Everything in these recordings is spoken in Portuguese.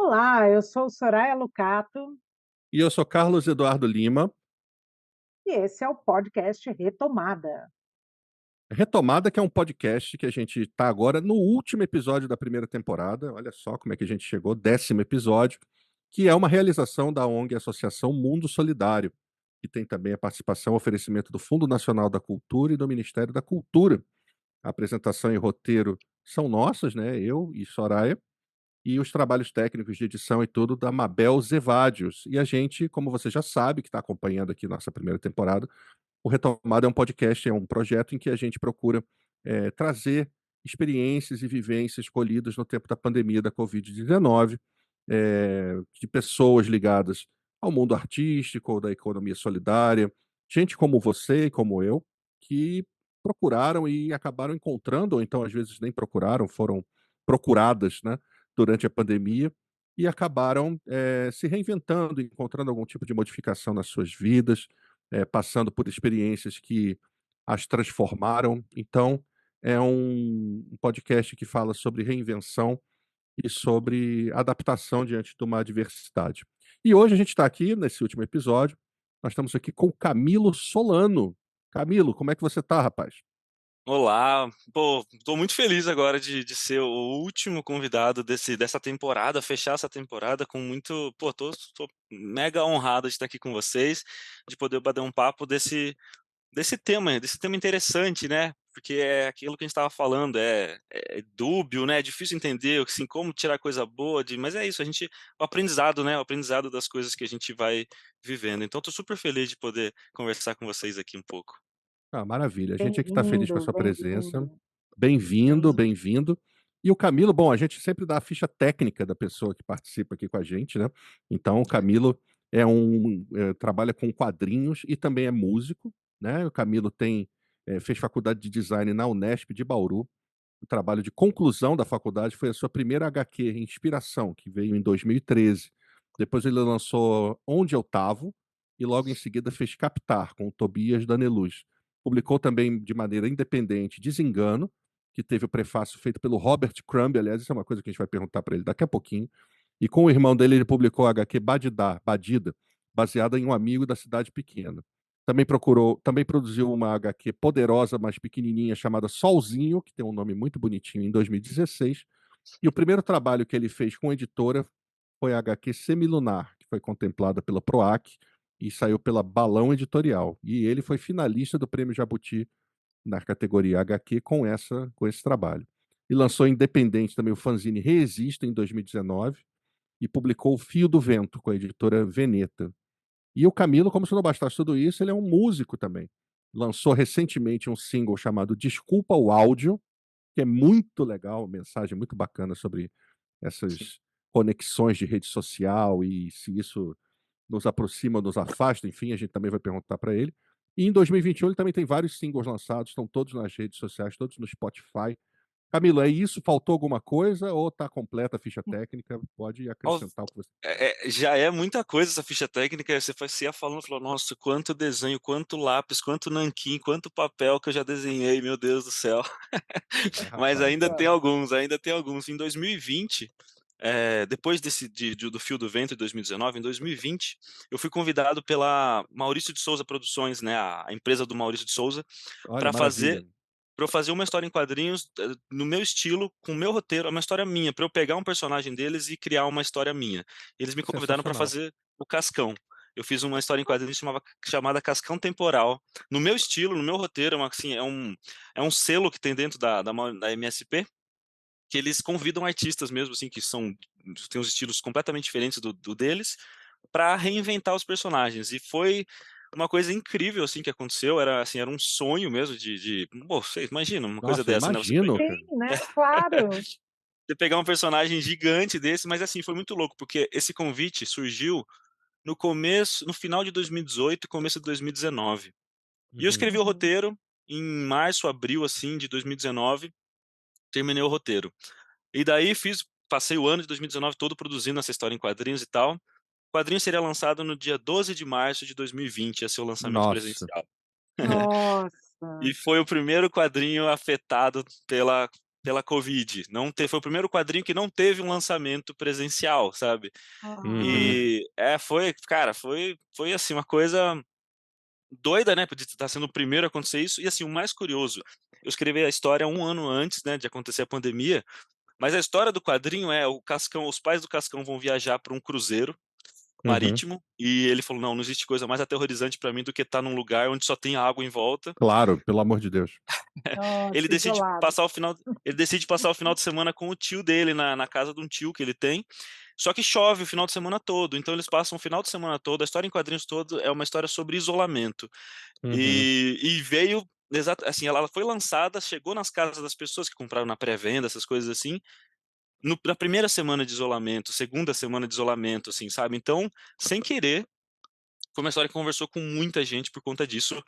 Olá, eu sou Soraya Lucato E eu sou Carlos Eduardo Lima. e esse é o podcast Retomada. Retomada, que é um podcast que a gente está agora no último episódio da primeira temporada. Olha só como é que a gente chegou, 10º episódio, que é uma realização da ONG Associação Mundo Solidário, que tem também a participação, oferecimento do Fundo Nacional da Cultura e do Ministério da Cultura. A apresentação e roteiro são nossas, né? Eu e Soraya. E os trabalhos técnicos de edição e tudo da Mabel Zevadios. E a gente, como você já sabe, que está acompanhando aqui nossa primeira temporada, o Retomada é um podcast, é um projeto em que a gente procura trazer experiências e vivências colhidas no tempo da pandemia da Covid-19, de pessoas ligadas ao mundo artístico ou da economia solidária, gente como você e como eu, que procuraram e acabaram encontrando, ou então às vezes nem procuraram, foram procuradas, né, durante a pandemia e acabaram se reinventando, encontrando algum tipo de modificação nas suas vidas, passando por experiências que as transformaram. Então, é um podcast que fala sobre reinvenção e sobre adaptação diante de uma adversidade. E hoje a gente está aqui, nesse último episódio, nós estamos aqui com o Camilo Solano. Camilo, como é que você está, rapaz? Olá, pô, tô muito feliz agora de ser o último convidado dessa temporada, fechar essa temporada com muito, pô, tô mega honrado de estar aqui com vocês, de poder bater um papo desse tema interessante, né? Porque é aquilo que a gente estava falando, é dúbio, né? É difícil entender, assim, como tirar coisa boa mas é isso, o aprendizado, né? O aprendizado das coisas que a gente vai vivendo. Então, tô super feliz de poder conversar com vocês aqui um pouco. Ah, maravilha. A gente aqui está feliz com a Bem-vindo, sua presença. bem-vindo, Bem-vindo, bem-vindo. bem-vindo. E o Camilo, bom, a gente sempre dá a ficha técnica da pessoa que participa aqui com a gente, né? Então, o Camilo trabalha com quadrinhos e também é músico, né? O Camilo fez faculdade de design na Unesp de Bauru. O trabalho de conclusão da faculdade foi a sua primeira HQ, Inspiração, que veio em 2013. Depois ele lançou Onde Eu Tavo e logo em seguida fez Captar, com o Tobias Daneluz. Publicou também de maneira independente Desengano, que teve o prefácio feito pelo Robert Crumb, aliás, isso é uma coisa que a gente vai perguntar para ele daqui a pouquinho. E com o irmão dele, ele publicou a HQ Badida, baseada em um amigo da cidade pequena. Também produziu uma HQ poderosa, mas pequenininha, chamada Solzinho, que tem um nome muito bonitinho, em 2016. E o primeiro trabalho que ele fez com editora foi a HQ Semilunar, que foi contemplada pela PROAC e saiu pela Balão Editorial. E ele foi finalista do Prêmio Jabuti na categoria HQ com esse trabalho. E lançou independente também o fanzine Reexista em 2019 e publicou O Fio do Vento com a editora Veneta. E o Camilo, como se não bastasse tudo isso, ele é um músico também. Lançou recentemente um single chamado Desculpa o Áudio, que é muito legal, uma mensagem muito bacana sobre essas conexões de rede social e se isso nos aproxima ou nos afasta, enfim, a gente também vai perguntar para ele. E em 2021 ele também tem vários singles lançados, estão todos nas redes sociais, todos no Spotify. Camilo, é isso? Faltou alguma coisa ou está completa a ficha técnica? Pode acrescentar o que você quiser. Já é muita coisa essa ficha técnica, você ia falando, falou: "Nossa, quanto desenho, quanto lápis, quanto nanquim, quanto papel que eu já desenhei, meu Deus do céu". É, Mas rapaz. ainda tem alguns, ainda tem alguns. Em 2020, depois do Fio do Vento, em 2019, em 2020, eu fui convidado pela Maurício de Souza Produções, né, a empresa do Maurício de Souza, Olha, para maravilha. fazer para eu fazer uma história em quadrinhos, no meu estilo, com o meu roteiro, é uma história minha, para eu pegar um personagem deles e criar uma história minha. Eles me convidaram para Sensacional. fazer o Cascão. Eu fiz uma história em quadrinhos chamada Cascão Temporal. No meu estilo, no meu roteiro, assim, é um selo que tem dentro da MSP, que eles convidam artistas mesmo, assim, que têm uns estilos completamente diferentes do deles, para reinventar os personagens. E foi uma coisa incrível, assim, que aconteceu. Era um sonho mesmo pô, você imagina uma coisa Nossa, eu dessa, né? Você imagino, pegar, cara. Sim, né, claro. você pegar um personagem gigante desse, mas assim, foi muito louco, porque esse convite surgiu no final de 2018, começo de 2019. E eu Uhum. escrevi o Uhum. roteiro em março, abril, assim, de 2019, terminei o roteiro. E daí passei o ano de 2019 todo produzindo essa história em quadrinhos e tal. O quadrinho seria lançado no dia 12 de março de 2020, ia ser o lançamento Nossa. presencial. Nossa. E foi o primeiro quadrinho afetado pela Covid. Não te Foi o primeiro quadrinho que não teve um lançamento presencial, sabe. Uhum. Ah, E foi, cara, foi assim, uma coisa doida, né, de estar sendo o primeiro a acontecer isso. E assim, o mais curioso, eu escrevi a história um ano antes, né, de acontecer a pandemia, mas a história do quadrinho é o Cascão os pais do Cascão vão viajar para um cruzeiro Uhum. marítimo, e ele falou: "Não, não existe coisa mais aterrorizante para mim do que estar num lugar onde só tem água em volta". Claro, pelo amor de Deus. Ele nossa, decide isolado. passar o final ele decide passar o final de semana com o tio dele na casa de um tio que ele tem, só que chove o final de semana todo, então eles passam o final de semana todo, a história em quadrinhos todo é uma história sobre isolamento. Uhum. E veio assim, ela foi lançada, chegou nas casas das pessoas que compraram na pré-venda, essas coisas assim, na primeira semana de isolamento, segunda semana de isolamento, assim, sabe. Então, sem querer, foi uma história que conversou com muita gente por conta disso,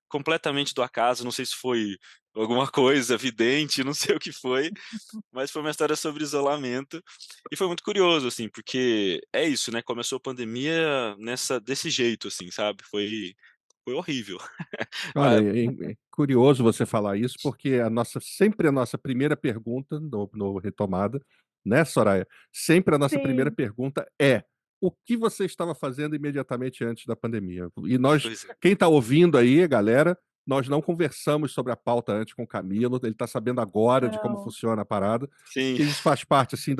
completamente do acaso, não sei se foi alguma coisa vidente, não sei o que foi, mas foi uma história sobre isolamento, e foi muito curioso, assim, porque é isso, né, começou a pandemia desse jeito, assim, sabe, foi horrível. Olha, Ah, é curioso você falar isso, porque a nossa primeira pergunta no Retomada, né, Soraya? Sempre a nossa primeira Sim, pergunta é: "O que você estava fazendo imediatamente antes da pandemia?". E nós pois é. quem está ouvindo aí, galera, nós não conversamos sobre a pauta antes com o Camilo, ele está sabendo agora de como não. funciona a parada, Sim. que isso faz parte, assim,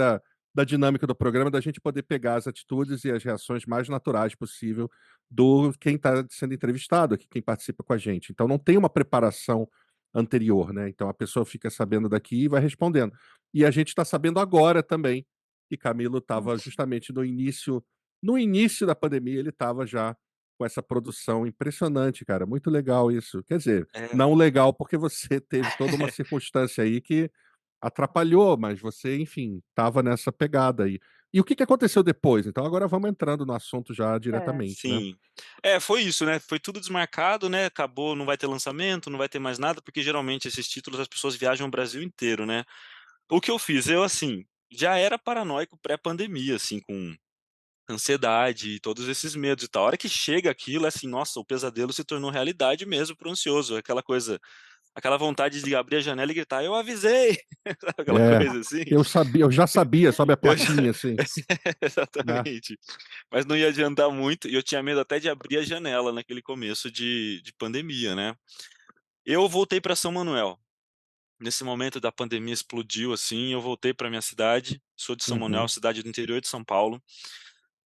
da dinâmica do programa, da gente poder pegar as atitudes e as reações mais naturais possível do quem está sendo entrevistado aqui, quem participa com a gente. Então não tem uma preparação anterior, né, então a pessoa fica sabendo daqui e vai respondendo. E a gente está sabendo agora também que Camilo Hum, estava justamente no início da pandemia, ele estava já com essa produção impressionante, cara, muito legal isso. Quer dizer, É. não legal, porque você teve toda uma circunstância aí que atrapalhou, mas você, enfim, estava nessa pegada aí. E o que que aconteceu depois? Então agora vamos entrando no assunto já é. diretamente, né. Sim. É, foi isso, né, foi tudo desmarcado, né, acabou, não vai ter lançamento, não vai ter mais nada, porque geralmente esses títulos as pessoas viajam o Brasil inteiro, né. O que eu fiz? Eu, assim, já era paranoico pré-pandemia, assim, com ansiedade e todos esses medos e tal. A hora que chega aquilo, é assim, nossa, o pesadelo se tornou realidade mesmo para o ansioso, aquela coisa, aquela vontade de abrir a janela e gritar: "Eu avisei!", sabe aquela É, coisa assim? eu já sabia, sobe a Eu já plaquinha, assim, né. exatamente. Mas não ia adiantar muito e eu tinha medo até de abrir a janela naquele começo de pandemia, né. Eu voltei para São Manuel. Nesse momento da pandemia explodiu, assim, eu voltei para minha cidade, sou de São Manuel, Uhum. cidade do interior de São Paulo.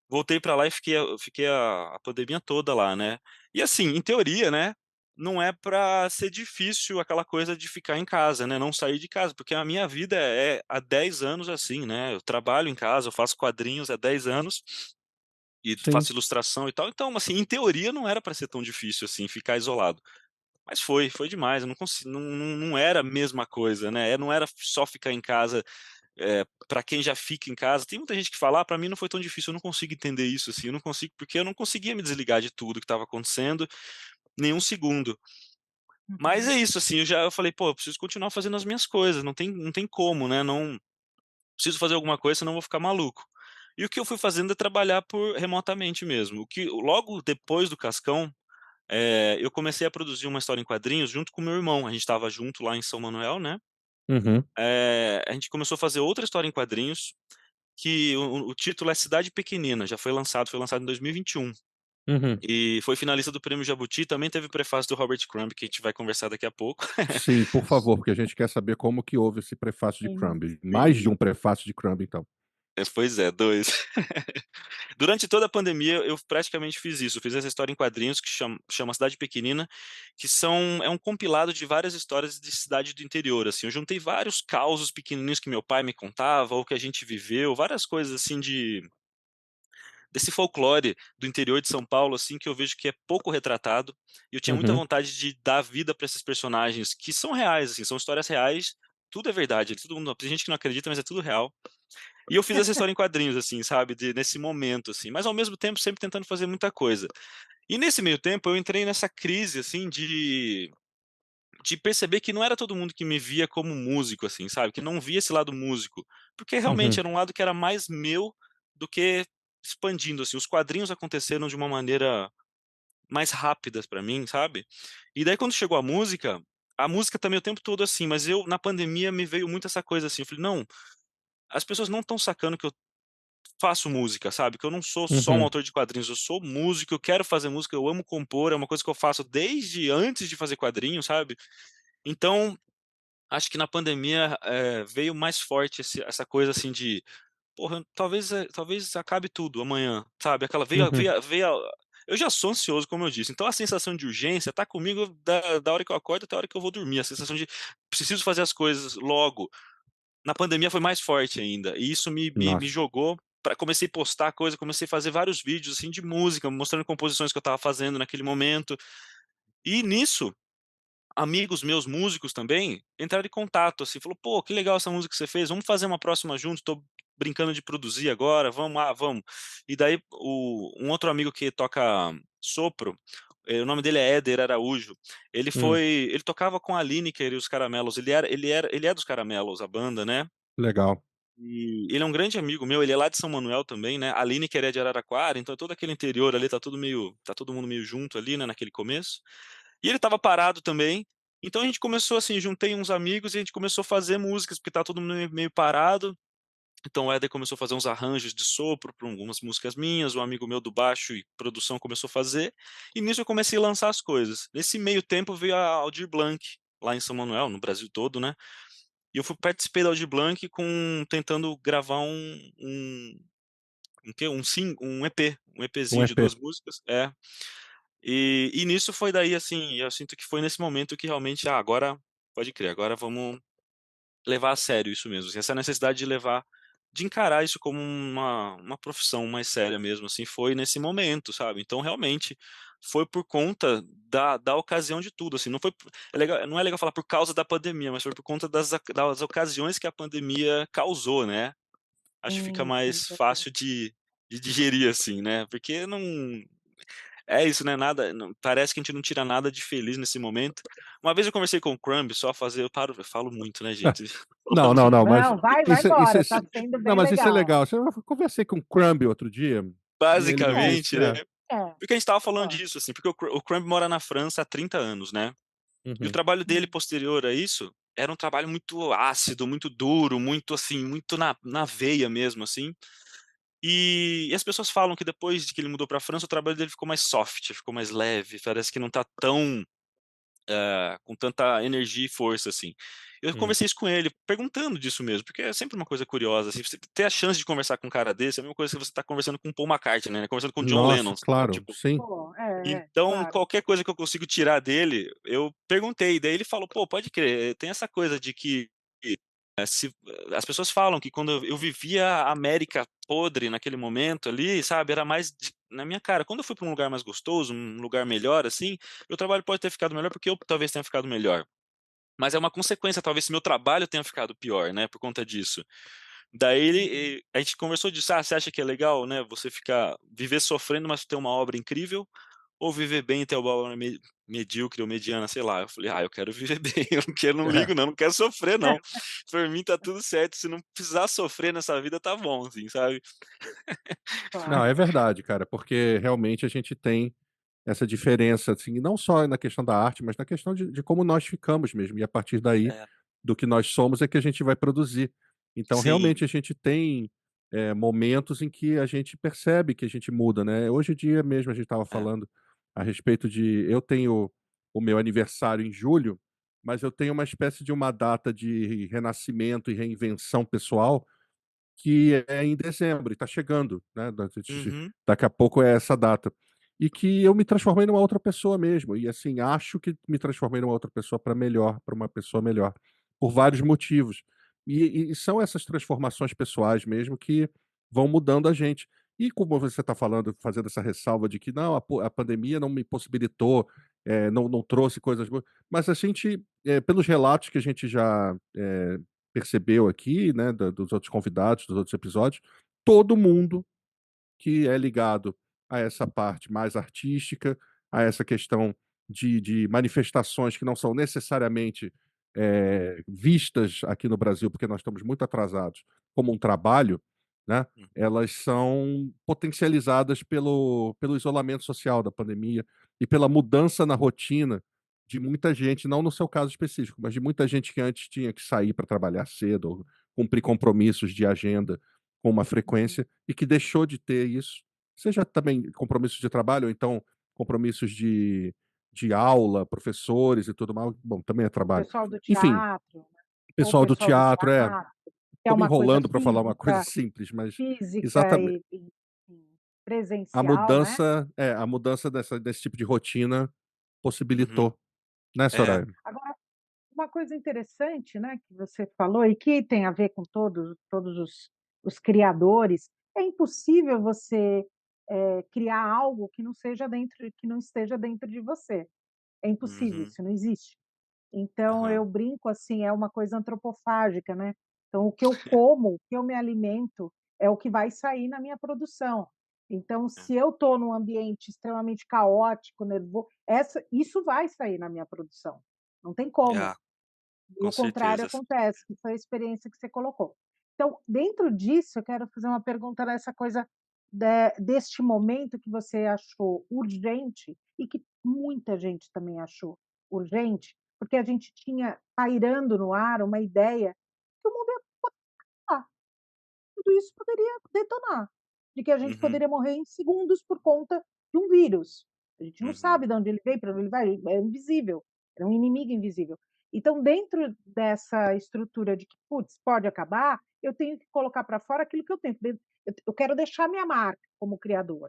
Voltei para lá e fiquei a pandemia toda lá, né. E assim, em teoria, né, não é para ser difícil aquela coisa de ficar em casa, né, não sair de casa, porque a minha vida é há 10 anos assim, né, eu trabalho em casa, eu faço quadrinhos há 10 anos, e Sim. faço ilustração e tal, então, assim, em teoria não era para ser tão difícil assim, ficar isolado. Mas foi demais, eu não era a mesma coisa, né, não era só ficar em casa, pra quem já fica em casa, tem muita gente que fala: "Ah, pra mim não foi tão difícil", eu não consigo entender isso, assim, eu não consigo, porque eu não conseguia me desligar de tudo que estava acontecendo, nem um segundo. Mas Uhum. é isso, assim, eu falei: "Pô, eu preciso continuar fazendo as minhas coisas, não tem como, né, não preciso fazer alguma coisa, senão eu vou ficar maluco". E o que eu fui fazendo é trabalhar remotamente mesmo, o que logo depois do Cascão, eu comecei a produzir uma história em quadrinhos junto com meu irmão, a gente estava junto lá em São Manuel, né, Uhum, a gente começou a fazer outra história em quadrinhos, que o título é Cidade Pequenina, já foi lançado em 2021. uhum. E foi finalista do Prêmio Jabuti, também teve o prefácio do Robert Crumb, que a gente vai conversar daqui a pouco. Sim, por favor, porque a gente quer saber como que houve esse prefácio de Sim. Crumb. Mais de Sim. um prefácio de Crumb, então. Pois é, 2. Durante toda a pandemia, eu praticamente fiz isso, eu fiz essa história em quadrinhos que chama Cidade Pequenina, que é um compilado de várias histórias de cidade do interior, assim, eu juntei vários causos pequenininhos que meu pai me contava, ou que a gente viveu, várias coisas assim desse folclore do interior de São Paulo, assim, que eu vejo que é pouco retratado, e eu tinha muita Uhum. vontade de dar vida para esses personagens que são reais, assim, são histórias reais, tudo é verdade, todo mundo tem gente que não acredita, mas é tudo real. E eu fiz essa história em quadrinhos, assim, sabe, nesse momento, assim, mas ao mesmo tempo sempre tentando fazer muita coisa. E nesse meio tempo eu entrei nessa crise, assim, de perceber que não era todo mundo que me via como músico, assim, sabe, que não via esse lado músico, porque realmente Uhum. era um lado que era mais meu do que expandindo, assim, os quadrinhos aconteceram de uma maneira mais rápida pra mim, sabe. E daí quando chegou a música, a música também o tempo todo assim, mas eu na pandemia me veio muito essa coisa assim, eu falei: "Não, as pessoas não estão sacando que eu faço música, sabe, que eu não sou só um Uhum, autor de quadrinhos, eu sou músico, eu quero fazer música, eu amo compor, é uma coisa que eu faço desde antes de fazer quadrinhos, sabe". Então, acho que na pandemia, veio mais forte essa coisa assim de: "Porra, talvez acabe tudo amanhã", sabe, aquela uhum. veio a eu já sou ansioso, como eu disse, então a sensação de urgência tá comigo da hora que eu acordo até a hora que eu vou dormir, a sensação de preciso fazer as coisas logo. Na pandemia foi mais forte ainda, e isso me Nossa. jogou pra comecei a postar coisa, comecei a fazer vários vídeos, assim, de música, mostrando composições que eu estava fazendo naquele momento. E nisso, amigos meus músicos também entraram em contato, assim, falou: "Pô, que legal essa música que você fez, vamos fazer uma próxima junto, tô brincando de produzir agora, vamos, vamos". E daí um outro amigo que toca sopro, o nome dele é Éder Araújo, Hum, ele tocava com a Lineker e os Caramelos, ele é dos Caramelos, a banda, né. legal. E ele é um grande amigo meu, ele é lá de São Manuel também, né, a Lineker é de Araraquara, então todo aquele interior ali tá todo mundo meio junto ali, né, naquele começo. E ele estava parado também, então a gente começou assim, juntei uns amigos e a gente começou a fazer músicas, porque estava todo mundo meio parado, então o Éder começou a fazer uns arranjos de sopro pra algumas músicas minhas, um amigo meu do baixo e produção começou a fazer, e nisso eu comecei a lançar as coisas. Nesse meio tempo veio a Aldir Blanc, lá em São Manuel, no Brasil todo, né, e eu participei da Aldir Blanc tentando gravar um quê? Um EP, um Um EPzinho de EP. 2 músicas. É. E nisso foi daí, assim, eu sinto que foi nesse momento que realmente, agora pode crer, agora vamos levar a sério isso mesmo, assim, essa necessidade de encarar isso como uma profissão mais séria mesmo, assim, foi nesse momento, sabe. Então realmente foi por conta da ocasião de tudo, assim, não foi não é legal falar por causa da pandemia, mas foi por conta das ocasiões que a pandemia causou, né. Acho que fica Com mais certeza. fácil de digerir, assim, né, porque não é isso, né, nada não parece que a gente não tira nada de feliz nesse momento. Uma vez eu conversei com o Crumb, só fazer eu falo muito, né, gente. Não, não, não, mas Não, vai isso embora, tá isso sendo não, bem mas isso é legal. legal. Eu conversei com o Crumb outro dia, e ele me disse Basicamente, né, É, porque a gente estava falando hã. disso, assim, porque o Crumb mora na França há 30 anos, né, e o uhum, trabalho dele Hum. posterior a isso, era um trabalho muito ácido, muito duro, muito, assim, muito na veia mesmo, assim. E as pessoas falam que depois de que ele mudou pra França, o trabalho dele ficou mais soft, ficou mais leve, parece que não tá tão com tanta energia e força, assim. Eu hum. conversei isso com ele, perguntando disso mesmo, porque é sempre uma coisa curiosa, assim, você ter a chance de conversar com um cara desse é a mesma coisa que você tá conversando com o Paul McCartney, né, conversando com o John Nossa, Lennon, sabe, claro, tipo, sim. Pô, então claro. qualquer coisa que eu consigo tirar dele, eu perguntei, daí ele falou: "Pô, pode crer, tem essa coisa de que, se as pessoas falam que quando eu vivia a América podre naquele momento ali, sabe, era mais na minha cara. Quando eu fui pra um lugar mais gostoso, um lugar melhor, assim, meu trabalho pode ter ficado melhor, porque eu talvez tenha ficado melhor. Mas é uma consequência, talvez se meu trabalho tenha ficado pior, né, por conta disso". Daí Uhum. a gente conversou disso: "Ah, você acha que é legal, né, você viver sofrendo, mas ter uma obra incrível, ou viver bem e ter uma obra medíocre ou mediana", sei lá. Eu falei: "Ah, eu quero viver bem, eu não É. ligo não, não quero sofrer não. Por mim tá tudo certo, se não precisar sofrer nessa vida tá bom", assim, sabe. Não, Claro. é verdade, cara, porque realmente a gente tem essa diferença, assim, não só na questão da arte, mas na questão de como nós ficamos mesmo, e a partir daí, É. do que nós somos é que a gente vai produzir. Então, Sim. realmente, a gente tem, momentos em que a gente percebe que a gente muda, né. Hoje em dia mesmo a gente estava É. falando a respeito de eu tenho o meu aniversário em julho, mas eu tenho uma espécie de uma data de renascimento e reinvenção pessoal que é em dezembro e está chegando, né, Uhum. daqui a pouco é essa data. E que eu me transformei numa outra pessoa mesmo, e assim, acho que me transformei numa outra pessoa para melhor, para uma pessoa melhor, por vários motivos. E são essas transformações pessoais mesmo que vão mudando a gente. E como você está falando, fazendo essa ressalva de que não, a pandemia não me possibilitou, não trouxe coisas boas, mas a gente, pelos relatos que a gente já, percebeu aqui, né, dos outros convidados, dos outros episódios, todo mundo que é ligado a essa parte mais artística, a essa questão de manifestações que não são necessariamente vistas aqui no Brasil, porque nós estamos muito atrasados, como um trabalho, né? Hum. Elas são potencializadas pelo isolamento social da pandemia e pela mudança na rotina de muita gente, não no seu caso específico, mas de muita gente que antes tinha que sair para trabalhar cedo ou cumprir compromissos de agenda com uma Uhum. frequência e que deixou de ter isso, seja também compromissos de trabalho ou então compromissos de aula, professores e tudo mais, bom, também é O trabalho. pessoal do Enfim, teatro, né, ou o pessoal do pessoal do teatro, teatro, que é tô me uma coisa enrolando para falar uma coisa simples, mas física exatamente e enfim, presencial, né. a mudança desse tipo de rotina Uhum. possibilitou, né, É. Soraya? Agora, uma coisa interessante, né, que você falou e que tem a ver com todos os criadores, é impossível você, criar algo que não esteja dentro de você. É impossível, Uhum. isso não existe. Então Aham. eu brinco, assim, é uma coisa antropofágica, né. Então o que eu como, o que eu me alimento, é o que vai sair na minha produção. Então É. se eu estou num ambiente extremamente caótico, isso vai sair na minha produção, não tem como. Ah, E com o contrário certeza. acontece, que foi a experiência que você colocou. Então, dentro disso, eu quero fazer uma pergunta nessa coisa deste momento que você achou urgente e que muita gente também achou urgente, porque a gente tinha pairando no ar uma ideia que o mundo ia acabar, tudo isso poderia detonar, de que a gente Uhum. poderia morrer em segundos por conta de um vírus. A gente não Uhum. sabe de onde ele veio, para onde ele vai, é invisível, é um inimigo invisível. Então, dentro dessa estrutura de que, putz, pode acabar, eu tenho que colocar para fora aquilo que eu tenho. Eu quero deixar minha marca como criador,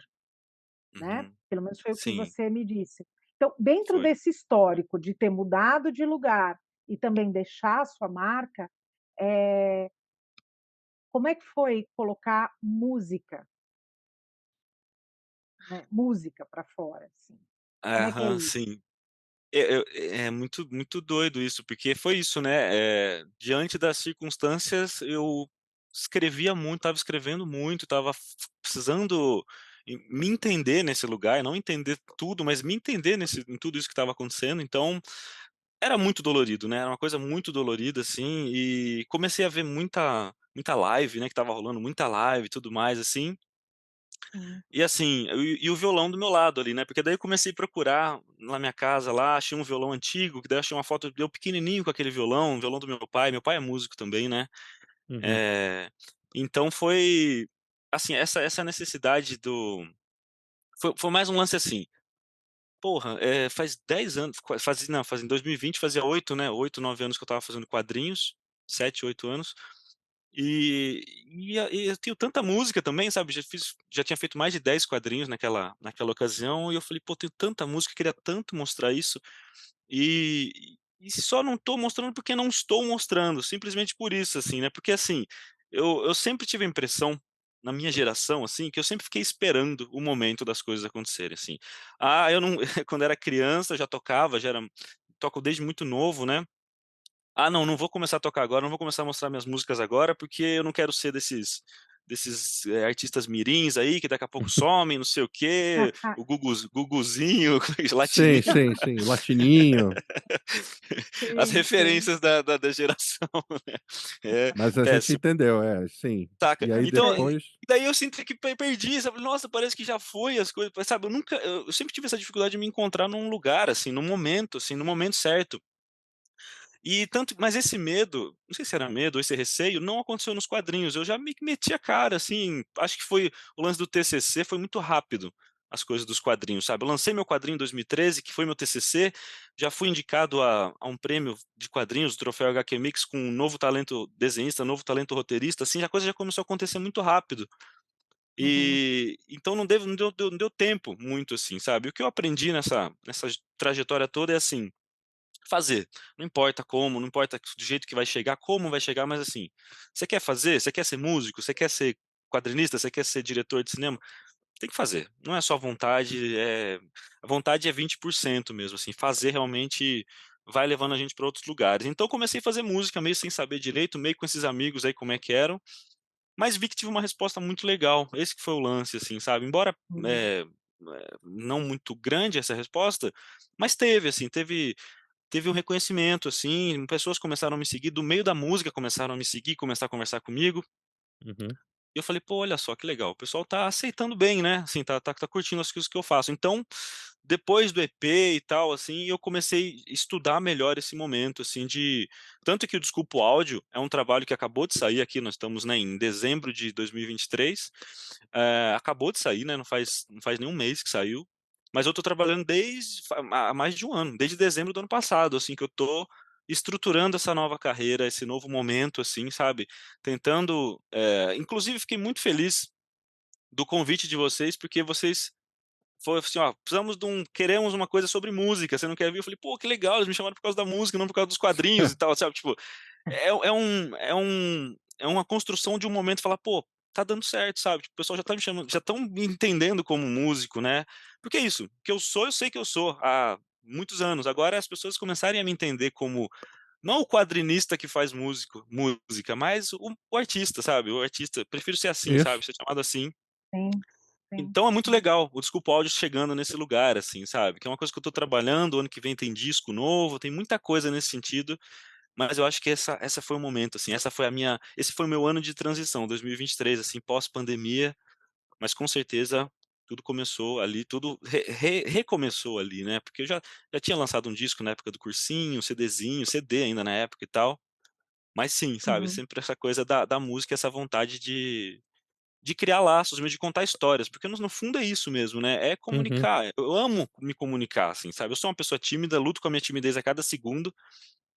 né? Uhum. Pelo menos foi o que Sim, você me disse. Então, dentro foi. desse histórico de ter mudado de lugar e também deixar a sua marca, eh, como é que foi colocar música, né, música para fora, assim? Como é que é Aham, isso? sim. É muito muito doido isso, porque foi isso, né, diante das circunstâncias, eu escrevia muito, estava escrevendo muito, estava precisando me entender nesse lugar, não entender tudo, mas me entender em tudo isso que estava acontecendo, então era muito dolorido, né, era uma coisa muito dolorida, assim, e comecei a ver muita live, né, que estava rolando muita live e tudo mais, assim, Sim. e assim, o violão do meu lado ali, né, porque daí eu comecei a procurar na minha casa lá, achei um violão antigo, que daí achei uma foto de eu pequenininho com aquele violão, um violão do meu pai é músico também, né, Uhum, eh, então foi, assim, essa necessidade foi mais um lance assim, porra, faz 10 anos, fazia não, faz em 2020 fazia 8, né, 8, 9 anos que eu estava fazendo quadrinhos, 7, 8 anos, e e eu tenho tanta música também, sabe, já tinha feito mais de 10 quadrinhos naquela ocasião, e eu falei: "Pô, tenho tanta música, queria tanto mostrar isso", e só não estou mostrando porque não estou mostrando, simplesmente por isso, assim, né, porque, assim, eu sempre tive a impressão, na minha geração, assim, que eu sempre fiquei esperando o momento das coisas acontecerem, assim. Ah, eu não quando era criança já tocava, já era toco desde muito novo, né. Ah, não, não vou começar a tocar agora, não vou começar a mostrar minhas músicas agora, porque eu não quero ser desses, artistas mirins aí, que daqui a pouco somem, não sei o quê, o Guguzinho, sim, Latininho, sim, sim, Latininho, as Sim, sim. referências da geração, né. É, mas a gente péssimo, entendeu, sim. saca. E aí Então, depois daí eu sinto que perdi, sabe, nossa, parece que já foi as coisas, sabe, eu sempre tive essa dificuldade de me encontrar num lugar, assim, num momento, assim, no momento certo. E tanto mas esse medo, não sei se era medo ou esse receio, não aconteceu nos quadrinhos, eu já meio que meti a cara, assim, acho que foi o lance do TCC foi muito rápido, as coisas dos quadrinhos, sabe. Eu lancei meu quadrinho em 2013, que foi meu TCC, já fui indicado a um prêmio de quadrinhos, o troféu HQ Mix, com um novo talento desenhista, novo talento roteirista, assim, a coisa já começou a acontecer muito rápido. Uhum, E então não deu tempo muito, assim, sabe. O que eu aprendi nessa trajetória toda é assim, fazer. Não importa como, não importa do jeito que vai chegar, como vai chegar, mas assim, você quer fazer? Você quer ser músico? Você quer ser quadrinista? Você quer ser diretor de cinema? Tem que fazer. Não é só vontade, a vontade é 20% mesmo, assim, fazer realmente vai levando a gente para outros lugares. Então eu comecei a fazer música meio sem saber direito, meio com esses amigos aí como é que eram, mas vi que tive uma resposta muito legal. Esse que foi o lance, assim, sabe. Embora, uhum, eh não muito grande essa resposta, mas teve, assim, teve um reconhecimento, assim, pessoas começaram a me seguir, do meio da música começaram a me seguir, começar a conversar comigo, uhum. E eu falei: "Pô, olha só que legal, o pessoal tá aceitando bem, né, assim, tá curtindo as coisas que eu faço". Então, depois do EP e tal, assim, eu comecei a estudar melhor esse momento, assim, de tanto que o Desculpa o Áudio é um trabalho que acabou de sair aqui, nós estamos, né, em dezembro de 2023, acabou de sair, né, não faz nenhum mês que saiu, mas eu tô trabalhando desde há mais de um ano, desde dezembro do ano passado, assim, que eu tô estruturando essa nova carreira, esse novo momento, assim, sabe, tentando, inclusive fiquei muito feliz do convite de vocês, porque vocês foi assim: "Ó, queremos uma coisa sobre música, você não quer vir?" Eu falei: "Pô, que legal, eles me chamaram por causa da música, não por causa dos quadrinhos e tal", sabe, tipo, é uma construção de um momento falar: "Pô, tá dando certo", sabe, tipo, o pessoal já tá me chamando, já estão me entendendo como músico, né. Porque é isso, o que eu sou, eu sei que eu sou há muitos anos, agora as pessoas começarem a me entender como não o quadrinista que faz música, mas o artista, sabe, o artista, prefiro ser assim, sabe, Isso. ser chamado assim. Sim, sim. Então é muito legal o Desculpa o Áudio chegando nesse lugar, assim, sabe, que é uma coisa que eu tô trabalhando, ano que vem tem disco novo, tem muita coisa nesse sentido, mas eu acho que essa foi o momento, assim, esse foi o meu ano de transição, 2023, assim, pós-pandemia, mas com certeza tudo começou ali, tudo recomeçou ali, né, porque eu já tinha lançado um disco na época do cursinho, CDzinho, CD ainda na época e tal, mas sim, sabe, Uhum. sempre essa coisa da música, essa vontade de criar laços mesmo, de contar histórias, porque no fundo é isso mesmo, né, é Uhum. comunicar. Eu amo me comunicar, assim, sabe. Eu sou uma pessoa tímida, luto com a minha timidez a cada segundo,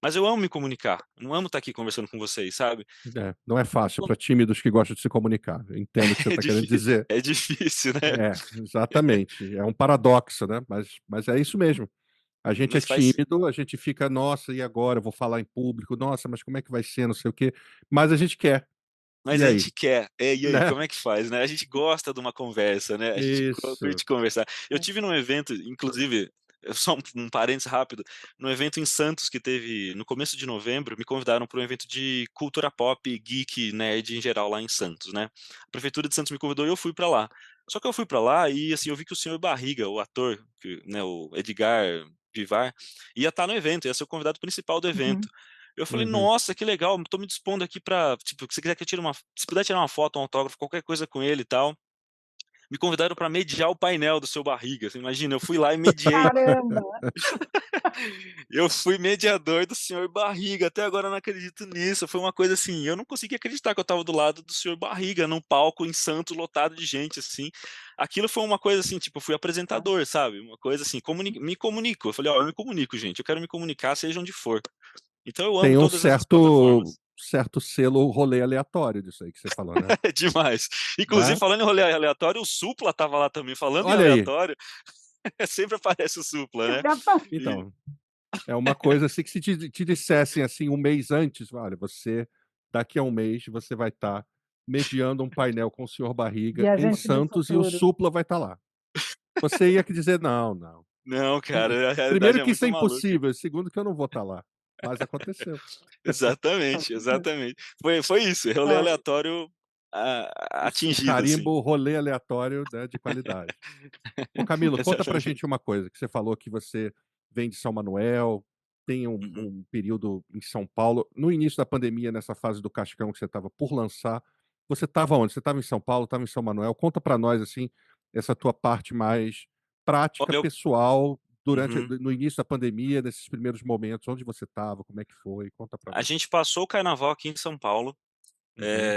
mas eu amo me comunicar, eu amo estar aqui conversando com vocês, sabe. É, não é fácil Então para tímidos que gostam de se comunicar. Eu entendo o que você é está querendo difícil, dizer. é difícil, né. É, exatamente. É um paradoxo, né, mas é isso mesmo. A gente é Mas faz tímido, a gente fica: "Nossa, e agora? Eu vou falar em público. Nossa, mas como é que vai ser? Não sei o quê". Mas a gente quer. mas E a aí? gente quer. E aí, Né? como é que faz, né. A gente gosta de uma conversa, né, a gente Isso. curte conversar. Eu É. tive num evento, inclusive, só um parênteses rápido, num evento em Santos que teve no começo de novembro, me convidaram para um evento de cultura pop, geek, nerd em geral lá em Santos, né. A prefeitura de Santos me convidou e eu fui para lá. Só que eu fui para lá e, assim, eu vi que o senhor Barriga, o ator, que, né, o Edgar Vivar, ia estar no evento, ia ser o convidado principal do evento. Uhum. Eu falei: Uhum. "Nossa, que legal, tô me dispondo aqui pra, tipo, se você quiser que eu tire uma se puder tirar uma foto, um autógrafo, qualquer coisa com ele e tal". Me convidaram pra mediar o painel do Seu Barriga, você imagina, eu fui lá e mediei. Caramba! Eu fui mediador do senhor Barriga, até agora eu não acredito nisso, foi uma coisa assim, eu não conseguia acreditar que eu estava do lado do senhor Barriga, num palco em Santos lotado de gente, assim. Aquilo foi uma coisa assim, tipo, eu fui Tá. apresentador, sabe, uma coisa assim, me comunico, eu falei: "Ó, eu me comunico gente, eu quero me comunicar seja onde for". Então eu amo Tem um todas essas certo plataformas. certo selo rolê aleatório disso aí que você falou, né? É demais. Inclusive, Né? falando em rolê aleatório, o Supla estava lá também. Falando em Olha aí. aleatório, sempre aparece o Supla, né. Já tá. E Então, é uma coisa assim que se te dissessem, assim, um mês antes: "Olha, você daqui a um mês você vai estar mediando um painel com o senhor Barriga em Viajante do Santos e o futuro. Supla vai estar lá". Você ia que dizer: "Não, não". não, cara, a realidade Primeiro é que isso muito é maluca. impossível, segundo que eu não vou estar lá, mas aconteceu. Exatamente, exatamente. Foi isso, rolê Olha, aleatório Isso, o atingido, assim. carimbo rolê aleatório, né, de qualidade. Ô Camilo, conta pra gente Exatamente. uma coisa, que você falou que você vem de São Manuel, tem um Uhum. um período em São Paulo. No início da pandemia, nessa fase do Cascão que você estava por lançar, você estava onde? Você estava em São Paulo, estava em São Manuel? Conta pra nós, assim, essa tua parte mais prática, Olha, eu pessoal, durante uhum. no início da pandemia, nesses primeiros momentos, onde você estava, como é que foi? Conta pra A nós. gente passou o carnaval aqui em São Paulo, Uhum,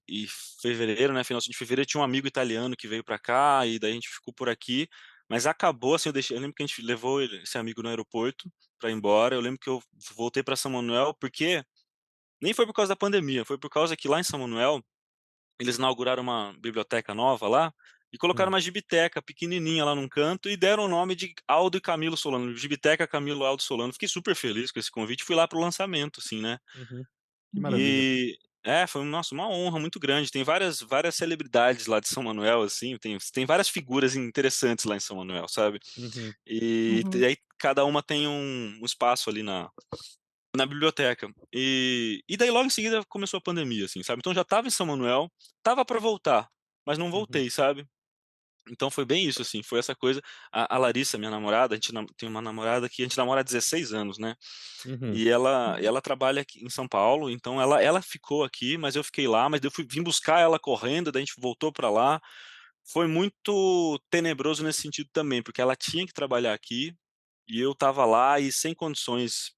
e fevereiro, né, finalzinho de fevereiro, tinha um amigo italiano que veio pra cá, e daí a gente ficou por aqui, mas acabou, assim, eu lembro que a gente levou esse amigo no aeroporto pra ir embora, eu lembro que eu voltei pra São Manuel, porque nem foi por causa da pandemia, foi por causa que lá em São Manuel, eles inauguraram uma biblioteca nova lá, e colocaram hum, uma gibiteca pequenininha lá num canto e deram o nome de Aldo e Camilo Solano, Gibiteca Camilo Aldo Solano. Fiquei super feliz com esse convite, fui lá para o lançamento, assim, né. uhum. Que uhum. maravilha. Foi, nossa, uma honra muito grande. Tem várias celebridades lá de São Manuel, assim, tem várias figuras interessantes lá em São Manuel, sabe. Uhum, Uhum. Aí cada uma tem um espaço ali na biblioteca. E daí logo em seguida começou a pandemia, assim, sabe. Então já estava em São Manuel, estava para voltar, mas não uhum. voltei, sabe. Então foi bem isso, assim, foi essa coisa. A Larissa, minha namorada, a gente tem uma namorada que a gente namora há 16 anos, né, Uhum, e ela Uhum. ela trabalha aqui em São Paulo, então ela ficou aqui, mas eu fiquei lá, mas daí eu vim buscar ela correndo, daí a gente voltou pra lá. Foi muito tenebroso nesse sentido também, porque ela tinha que trabalhar aqui, e eu estava lá e sem condições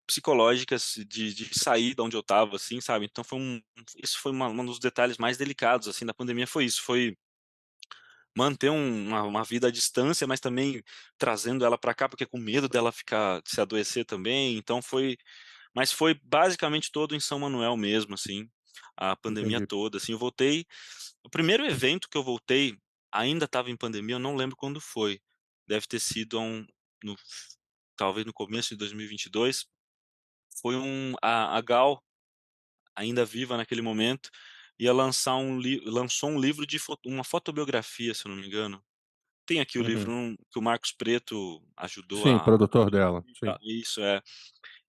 psicológicas de sair da onde eu estava, assim, sabe. Então isso foi um dos detalhes mais delicados, assim, da pandemia foi isso, foi manter uma vida à distância, mas também trazendo ela para cá, porque com medo dela ficar se adoecer também, então foi basicamente todo em São Manuel mesmo, assim, a pandemia entendi. toda, assim, eu voltei o primeiro evento que eu voltei, ainda estava em pandemia, eu não lembro quando foi, deve ter sido no talvez no começo de 2022, foi a Gal, ainda viva naquele momento, ia lançar lançou um livro de uma fotobiografia, se eu não me engano. Tem aqui o livro Uhum. que o Marcos Preto ajudou Sim, a produtor dela, sim. isso, é.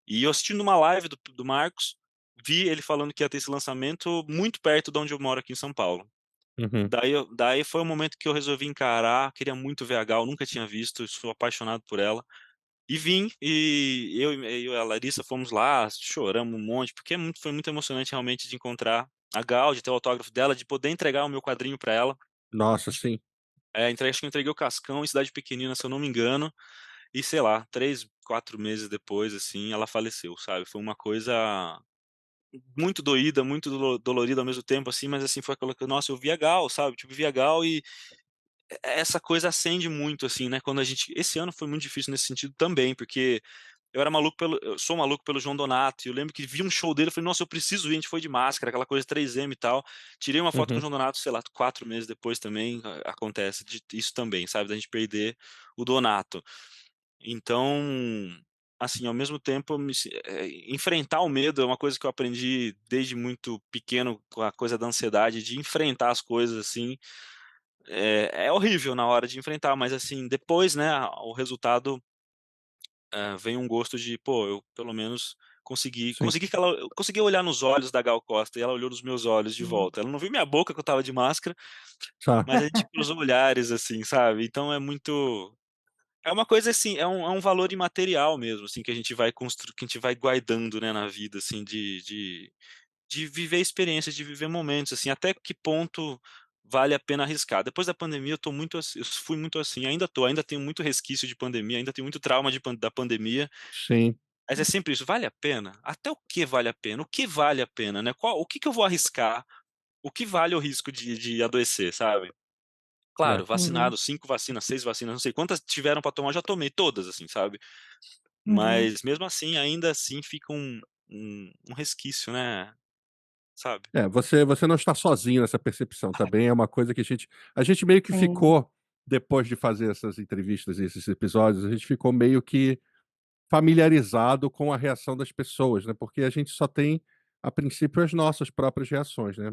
E eu assistindo uma live do Marcos, vi ele falando que ia ter esse lançamento muito perto de onde eu moro aqui em São Paulo. Uhum. Daí foi o momento que eu resolvi encarar, queria muito ver a Gal, nunca tinha visto, sou apaixonado por ela. E vim, e eu e a Larissa fomos lá, choramos um monte, porque foi muito emocionante realmente de encontrar a Gal, de ter o autógrafo dela, de poder entregar o meu quadrinho para ela. Nossa, sim. Acho que eu entreguei o Cascão em cidade pequenina, se eu não me engano, e sei lá, 3, 4 meses depois, assim, ela faleceu, sabe. Foi uma coisa muito doída, muito dolorida ao mesmo tempo, assim, mas assim, foi aquela que nossa, eu vi a Gal, sabe, tipo, vi a Gal e essa coisa acende muito, assim, né, quando a gente esse ano foi muito difícil nesse sentido também, porque eu sou maluco pelo João Donato, e eu lembro que vi um show dele, eu falei: "Nossa, eu preciso ir", a gente foi de máscara, aquela coisa 3M e tal. Tirei uma foto com o Uhum. João Donato, sei lá, 4 meses depois também acontece isso também, sabe, da gente perder o Donato. Então, assim, ao mesmo tempo enfrentar o medo é uma coisa que eu aprendi desde muito pequeno com a coisa da ansiedade, de enfrentar as coisas, assim, é horrível na hora de enfrentar, mas assim, depois, né, o resultado, vem um gosto de, pô, eu pelo menos Sim. eu consegui olhar nos olhos da Gal Costa e ela olhou nos meus olhos de Uhum. volta. Ela não viu minha boca que eu estava de máscara, Tá. mas a gente cruzou olhares, assim, sabe. Então é uma coisa assim, é um valor imaterial mesmo, assim, que a gente vai que a gente vai guardando, né, na vida, assim, de viver experiências, de viver momentos, assim, até que ponto vale a pena arriscar. Depois da pandemia eu tô muito eu fui muito assim, ainda tenho muito resquício de pandemia, ainda tenho muito trauma da pandemia, Sim. mas é sempre isso, vale a pena? Até o que vale a pena? O que vale a pena, né, o que que eu vou arriscar? O que vale o risco de adoecer, sabe? É. Claro, Uhum. vacinado, 5 vacinas, 6 vacinas, não sei quantas tiveram pra tomar, eu já tomei todas, assim, sabe? Uhum. Mas mesmo assim, ainda assim fica um resquício, né, sabe? É, você não está sozinho nessa percepção, também é uma coisa que a gente meio que Sim. ficou, depois de fazer essas entrevistas e esses episódios, a gente ficou meio que familiarizado com a reação das pessoas, né, porque a gente só tem, a princípio, as nossas próprias reações, né,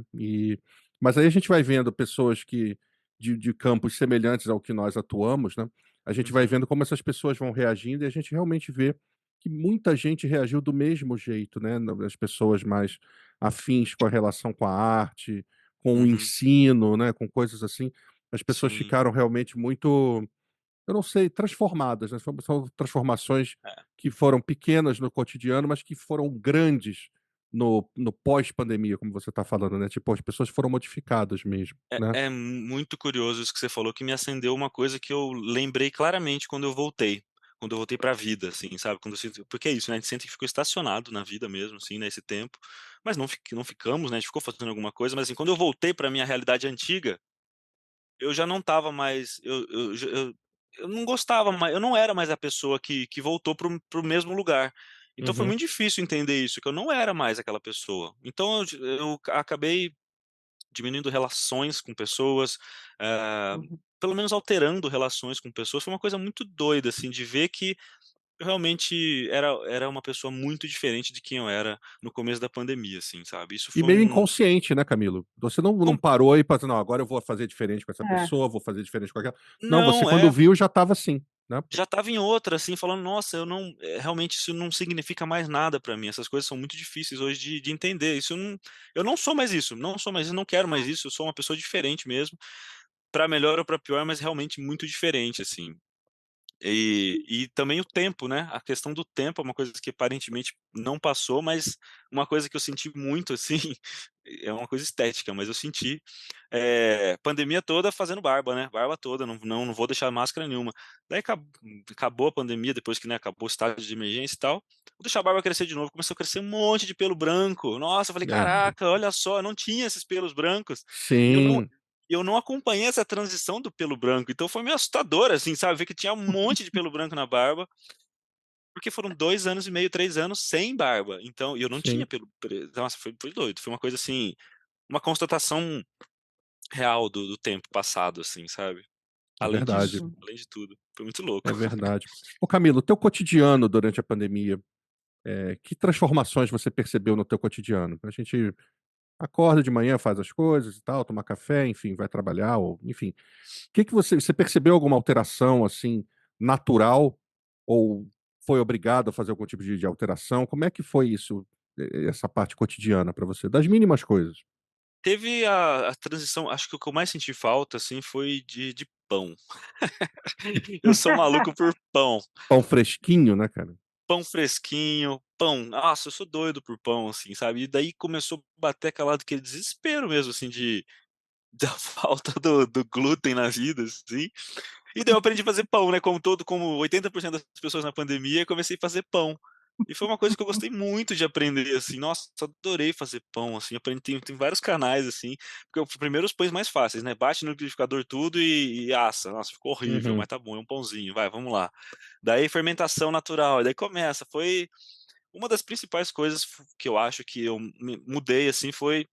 mas aí a gente vai vendo pessoas que de campos semelhantes ao que nós atuamos, né, a gente vai Uhum, vendo como essas pessoas vão reagindo e a gente realmente vê que muita gente reagiu do mesmo jeito, né, as pessoas mais afins com a relação com a arte, com o uhum, ensino, né, com coisas assim, as pessoas sim, ficaram realmente muito, eu não sei, transformadas, né, são transformações é. que foram pequenas no cotidiano, mas que foram grandes no pós-pandemia, como você está falando, né, tipo, as pessoas foram modificadas mesmo, né. É muito curioso isso que você falou, que me acendeu uma coisa que eu lembrei claramente quando eu voltei pra vida, assim, sabe, quando eu sinto porque é isso, né, a gente sente que ficou estacionado na vida mesmo, assim, né, esse tempo, mas não ficamos, né, a gente ficou fazendo alguma coisa, mas assim, quando eu voltei pra minha realidade antiga, eu já não estava mais eu não gostava mais, eu não era mais a pessoa que voltou para o mesmo lugar. Então foi Uhum. muito difícil entender isso, que eu não era mais aquela pessoa. Então eu acabei diminuindo relações com pessoas, eh, Uhum. pelo menos alterando relações com pessoas. Foi uma coisa muito doida, assim, de ver que eu realmente era uma pessoa muito diferente de quem eu era no começo da pandemia, assim, sabe. Isso E foi meio inconsciente, né, Camilo? Você não com parou e pensou: "Não, agora eu vou fazer diferente com essa É. pessoa, vou fazer diferente com aquela". Não, você não, quando viu já estava assim, né. já estava em outra, assim, falando: "Nossa, eu não realmente isso não significa mais nada pra mim, essas coisas são muito difíceis hoje de entender, isso não eu não sou mais isso, não sou mais isso, não quero mais isso, eu sou uma pessoa diferente mesmo". pra melhor ou pra pior, mas realmente muito diferente, assim. E também o tempo, né, a questão do tempo é uma coisa que aparentemente não passou, mas uma coisa que eu senti muito, assim, é uma coisa estética, mas eu senti, pandemia toda fazendo barba, né, barba toda, não vou deixar máscara nenhuma. Daí acabou a pandemia, depois que, né, acabou o estado de emergência e tal, vou deixar a barba crescer de novo, começou a crescer um monte de pelo branco. Nossa, eu falei: É, "Caraca, olha só, não tinha esses pelos brancos". E sim, eu não acompanhei essa transição do pelo branco, então foi meio assustador, assim, sabe, ver que tinha um monte de pelo branco na barba, porque foram 2 anos e meio, 3 anos sem barba, então e eu não tinha sim, pelo nossa, foi doido, foi uma coisa, assim, uma constatação real do tempo passado, assim, sabe. é Além verdade, disso, além de tudo, foi muito louco. é verdade. Ô Camilo, o teu cotidiano durante a pandemia, que transformações você percebeu no teu cotidiano? A gente acorda de manhã, faz as coisas e tal, toma café, enfim, vai trabalhar ou enfim. Que você percebeu alguma alteração, assim, natural ou foi obrigado a fazer algum tipo de alteração? Como é que foi isso, essa parte cotidiana para você? Das mínimas coisas. Teve a transição, acho que o que eu mais senti falta, assim, foi de pão. Eu sou maluco por pão. Pão fresquinho, né, cara? Pão fresquinho, pão, nossa, eu sou doido por pão, assim, sabe. E daí começou a bater aquele desespero mesmo, assim, da falta do glúten na vida, assim. E daí eu aprendi a fazer pão, né, como 80% das pessoas na pandemia, comecei a fazer pão. E foi uma coisa que eu gostei muito de aprender, assim, nossa, adorei fazer pão, assim, aprendi tem vários canais, assim, porque eu primeiro os pães mais fáceis, né, bate no liquidificador tudo e assa. Nossa, ficou horrível, Uhum, mas tá bom, é um pãozinho, vai, vamos lá. Daí fermentação natural, e daí começa, foi uma das principais coisas que eu acho que eu me mudei, assim, foi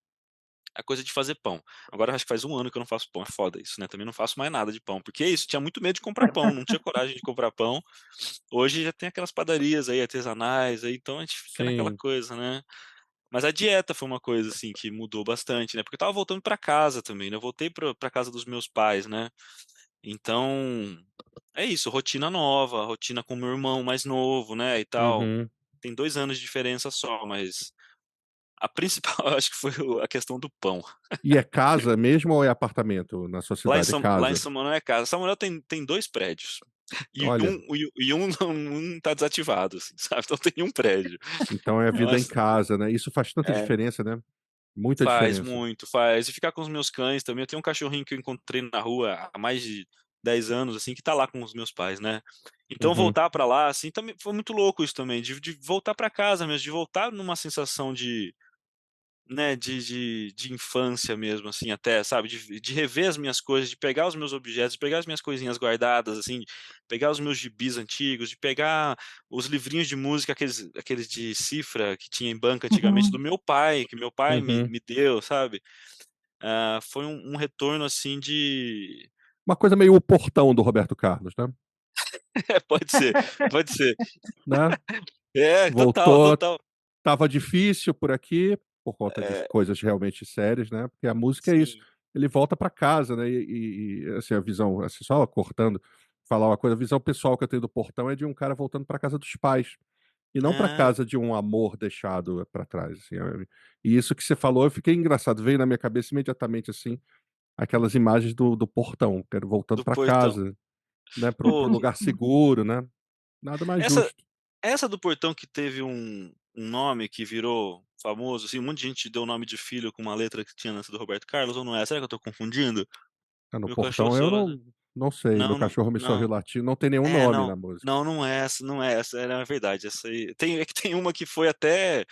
a coisa de fazer pão. Agora eu acho que faz 1 ano que eu não faço pão, é foda isso, né, também não faço mais nada de pão, porque é isso, tinha muito medo de comprar pão, não tinha coragem de comprar pão. Hoje já tem aquelas padarias aí artesanais, aí então a gente fica naquela sim. coisa, né. Mas a dieta foi uma coisa, assim, que mudou bastante, né, porque eu estava voltando pra casa também, né, eu voltei pra casa dos meus pais, né. Então, é isso, rotina nova, rotina com meu irmão mais novo, né, e tal. Uhum. Tem 2 anos de diferença só, mas a principal eu acho que foi a questão do pão. E é casa mesmo ou é apartamento na sua cidade? É Lá em casa? São Manuel é casa. São Manuel tem 2 prédios, e Olha, um não tá desativado, assim, sabe, então tem um prédio. então é vida em Nossa, casa, né? Isso faz tanta é, diferença, né? Muita faz diferença. muito, faz. E ficar com os meus cães também, eu tenho um cachorrinho que eu encontrei na rua há mais de 10 anos, assim, que tá lá com os meus pais, né. Então Uhum, voltar pra lá, assim, também foi muito louco isso também, de voltar pra casa mesmo, de voltar numa sensação de, né, de infância mesmo, assim, até, sabe, de rever as minhas coisas, de pegar os meus objetos, de pegar as minhas coisinhas guardadas, assim, de pegar os meus gibis antigos, de pegar os livrinhos de música, aqueles de cifra que tinha em banca antigamente, do Uhum. meu pai, que meu pai me uhum. me deu, sabe. Foi um retorno, assim, de Uma coisa meio o Portão do Roberto Carlos, né? pode ser, pode ser. Né? É, total, Voltou, total. estava difícil por aqui, por conta de É, coisas realmente sérias, né, porque a música é isso, sim. ele volta para casa, né, assim, a visão, assim, só cortando, falar uma coisa, a visão pessoal que eu tenho do Portão é de um cara voltando para casa dos pais, e não para Ah, casa de um amor deixado para trás, assim, e isso que você falou, eu fiquei engraçado, veio na minha cabeça imediatamente, assim, aquelas imagens do Portão, quero voltando do para portão. casa, né, para o Ô, lugar seguro, né, nada mais essa justo. essa do portão que teve um nome que virou famoso, assim, um monte de gente deu nome de filho com uma letra que tinha nessa do Roberto Carlos, ou não é? Será que eu tô confundindo? Ah, no Meu cachorro Portão eu só não sei, meu não, não, cachorro me sorriu não. latindo, não tem nenhum É, nome não, na música. não é essa, não é essa, é verdade, essa aí é que tem uma que foi até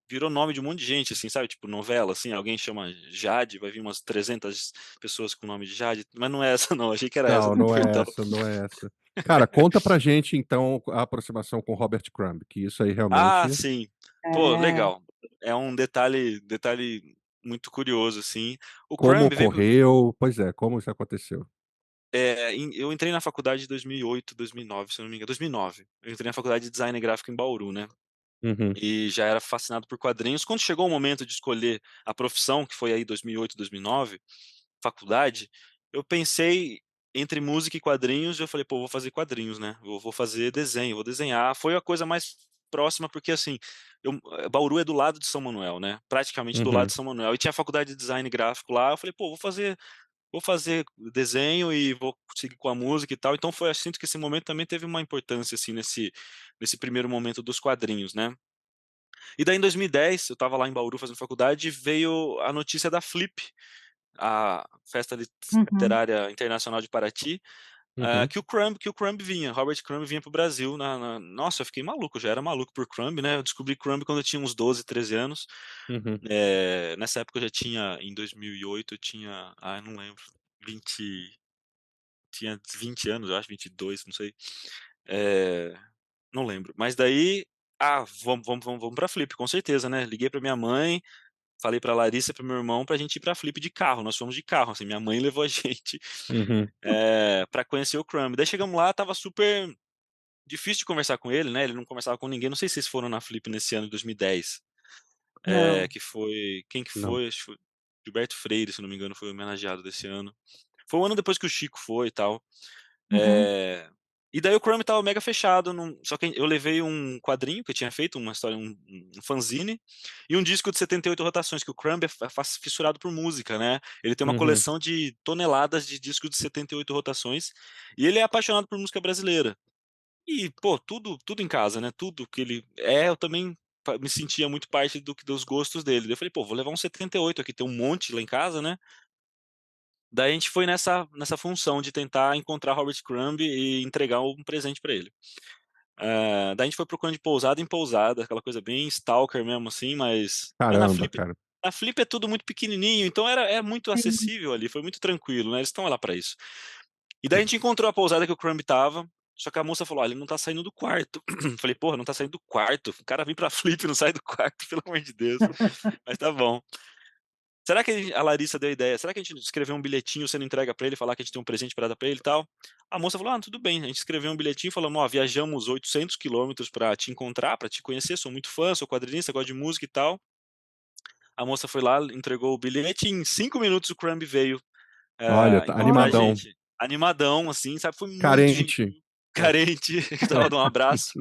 virou nome de um monte de gente, assim, sabe, tipo novela, assim, alguém chama Jade, vai vir umas 300 pessoas com o nome de Jade, mas não é essa não, achei que era essa Não, do não é portão. essa, não é essa. Cara, conta pra gente então a aproximação com Robert Crumb, que isso aí Ah, realmente sim. Pô, É. legal. É um detalhe muito curioso, assim. O como Crumb veio ocorreu, pois é, como isso aconteceu. eu entrei na faculdade em 2008, 2009, se eu não me engano, 2009. Eu entrei na faculdade de design gráfico em Bauru, né. Uhum, E já era fascinado por quadrinhos. Quando chegou o momento de escolher a profissão, que foi aí 2008, 2009, faculdade, eu pensei entre música e quadrinhos, e eu falei: "Pô, vou fazer quadrinhos, né, eu vou fazer desenho, vou desenhar". Foi a coisa mais próxima, porque assim, Bauru é do lado de São Manuel, né, praticamente do lado uhum. de São Manuel, e tinha a faculdade de design gráfico lá, eu falei: "Pô, vou fazer vou fazer desenho e vou seguir com a música e tal. Então foi, eu sinto que esse momento também teve uma importância, assim, nesse primeiro momento dos quadrinhos, né. E daí em 2010, eu estava lá em Bauru fazendo faculdade e veio a notícia da Flip, a Festa Uhum. Literária Internacional de Paraty, Uhum, que o Crumb vinha, Robert Crumb vinha para o Brasil nossa, eu fiquei maluco, eu já era maluco por Crumb, né, eu descobri Crumb quando eu tinha uns 12, 13 anos, uhum, nessa época eu já tinha, em 2008 eu tinha, não lembro, 20 tinha 20 anos, eu acho, 22, não sei. Eh, não lembro. Mas daí, vamos pra Flip, com certeza, né. Liguei pra minha mãe, falei pra Larissa e para o meu irmão pra gente ir pra Flip de carro, nós fomos de carro, assim, minha mãe levou a gente, uhum, pra conhecer o Crumb. Daí chegamos lá, estava super difícil de conversar com ele, né, ele não conversava com ninguém, não sei se vocês foram na Flip nesse ano de 2010, Não. que foi quem que não. foi? Acho que foi Gilberto Freire, se não me engano, foi o homenageado desse ano. Foi um ano depois que o Chico foi e tal. Uhum. Eh, e daí o Crumb estava mega fechado, só que eu levei um quadrinho que eu tinha feito, uma história, um fanzine, e um disco de 78 rotações, que o Crumb fissurado por música, né. Ele tem uma Uhum, coleção de toneladas de discos de 78 rotações, e ele é apaixonado por música brasileira. E, pô, tudo em casa, né, tudo que ele eu também me sentia muito parte dos gostos dele. Daí eu falei: "Pô, vou levar um 78 aqui, tem um monte lá em casa, né". Daí a gente foi nessa função de tentar encontrar Robert Crumb e entregar um presente pra ele. Daí a gente foi procurando de pousada em pousada, aquela coisa bem stalker mesmo, assim, mas caramba, cara. na Flip é tudo muito pequenininho, então é muito Sim. acessível ali, foi muito tranquilo, né, eles estão lá pra isso. E daí a gente encontrou a pousada que o Crumb estava, só que a moça falou: "Olha, ele não tá saindo do quarto". Falei: "Porra, não tá saindo do quarto? O cara vem pra Flip e não sai do quarto, pelo amor de Deus". Mas tá bom. Será que a Larissa deu a ideia, será que a gente escrever um bilhetinho, você não entrega pra ele, falar que a gente tem um presente pra dar pra ele e tal? A moça falou: "Ah, tudo bem". A gente escreveu um bilhetinho, falamos: "Ó, viajamos 800 quilômetros pra te encontrar, pra te conhecer, sou muito fã, sou quadrinista, gosto de música e tal". A moça foi lá, entregou o bilhete e em 5 minutos o Crumb veio, Olha, encontrar a Olha. animadão. gente. Animadão, assim, sabe, foi muito Carente. gentil, É. carente, estava dando um abraço.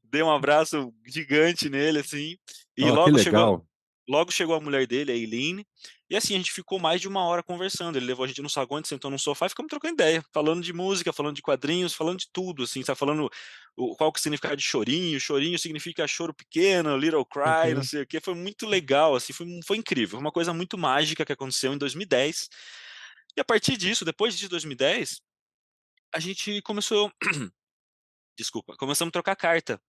Dei um abraço gigante nele, assim, e Ó, que legal. logo chegou a mulher dele, a Eileen, e assim, a gente ficou mais de 1 hora conversando, ele levou a gente no saguão, a gente sentou num sofá e ficamos trocando ideia, falando de música, falando de quadrinhos, falando de tudo, assim, sabe, falando qual que é o significado de chorinho, chorinho significa choro pequeno, little cry, não Uhum. sei o quê, foi muito legal, assim, foi incrível, foi uma coisa muito mágica que aconteceu em 2010, e a partir disso, depois de 2010, a gente começou desculpa, começamos a trocar carta.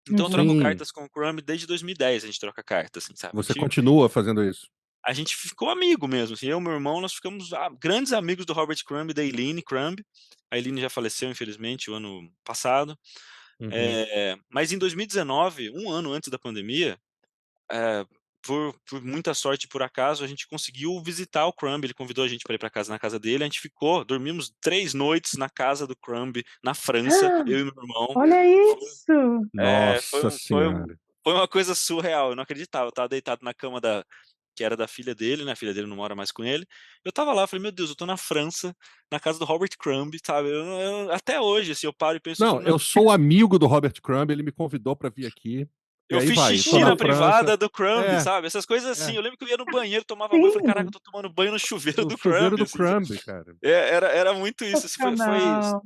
Então eu troco Uhum. Sim, cartas com o Crumb desde 2010, a gente troca carta, assim, sabe. você continua fazendo isso. A gente ficou amigo mesmo, assim, eu e meu irmão, nós ficamos grandes amigos do Robert Crumb e da Eileen Crumb. A Eileen já faleceu, infelizmente, o ano passado. Uhum. Mas em 2019, um ano antes da pandemia, por muita sorte e por acaso, a gente conseguiu visitar o Crumb, ele convidou a gente para ir para casa na casa dele, a gente ficou, dormimos 3 noites na casa do Crumb, na França, Ah, eu e meu irmão. olha isso! É, foi Nossa um foi um senhora. foi uma coisa surreal, eu não acreditava, eu estava deitado na cama que era da filha dele, né, a filha dele não mora mais com ele. Eu estava lá, eu falei: "Meu Deus, eu tô na França, na casa do Robert Crumb", sabe, até hoje, assim, eu paro e penso, Não, não, eu sou amigo do Robert Crumb, ele me convidou pra vir aqui, e eu aí fiz vai, tô xixi na na França privada do Crumb, é, sabe, essas coisas assim, é, eu lembro que eu ia no banheiro, tomava banho, eu falei: "Caraca, eu Sim, tô tomando banho no chuveiro o do chuveiro Crumb", do assim, sabe. Crumb, cara. Era muito isso, assim, foi sensacional.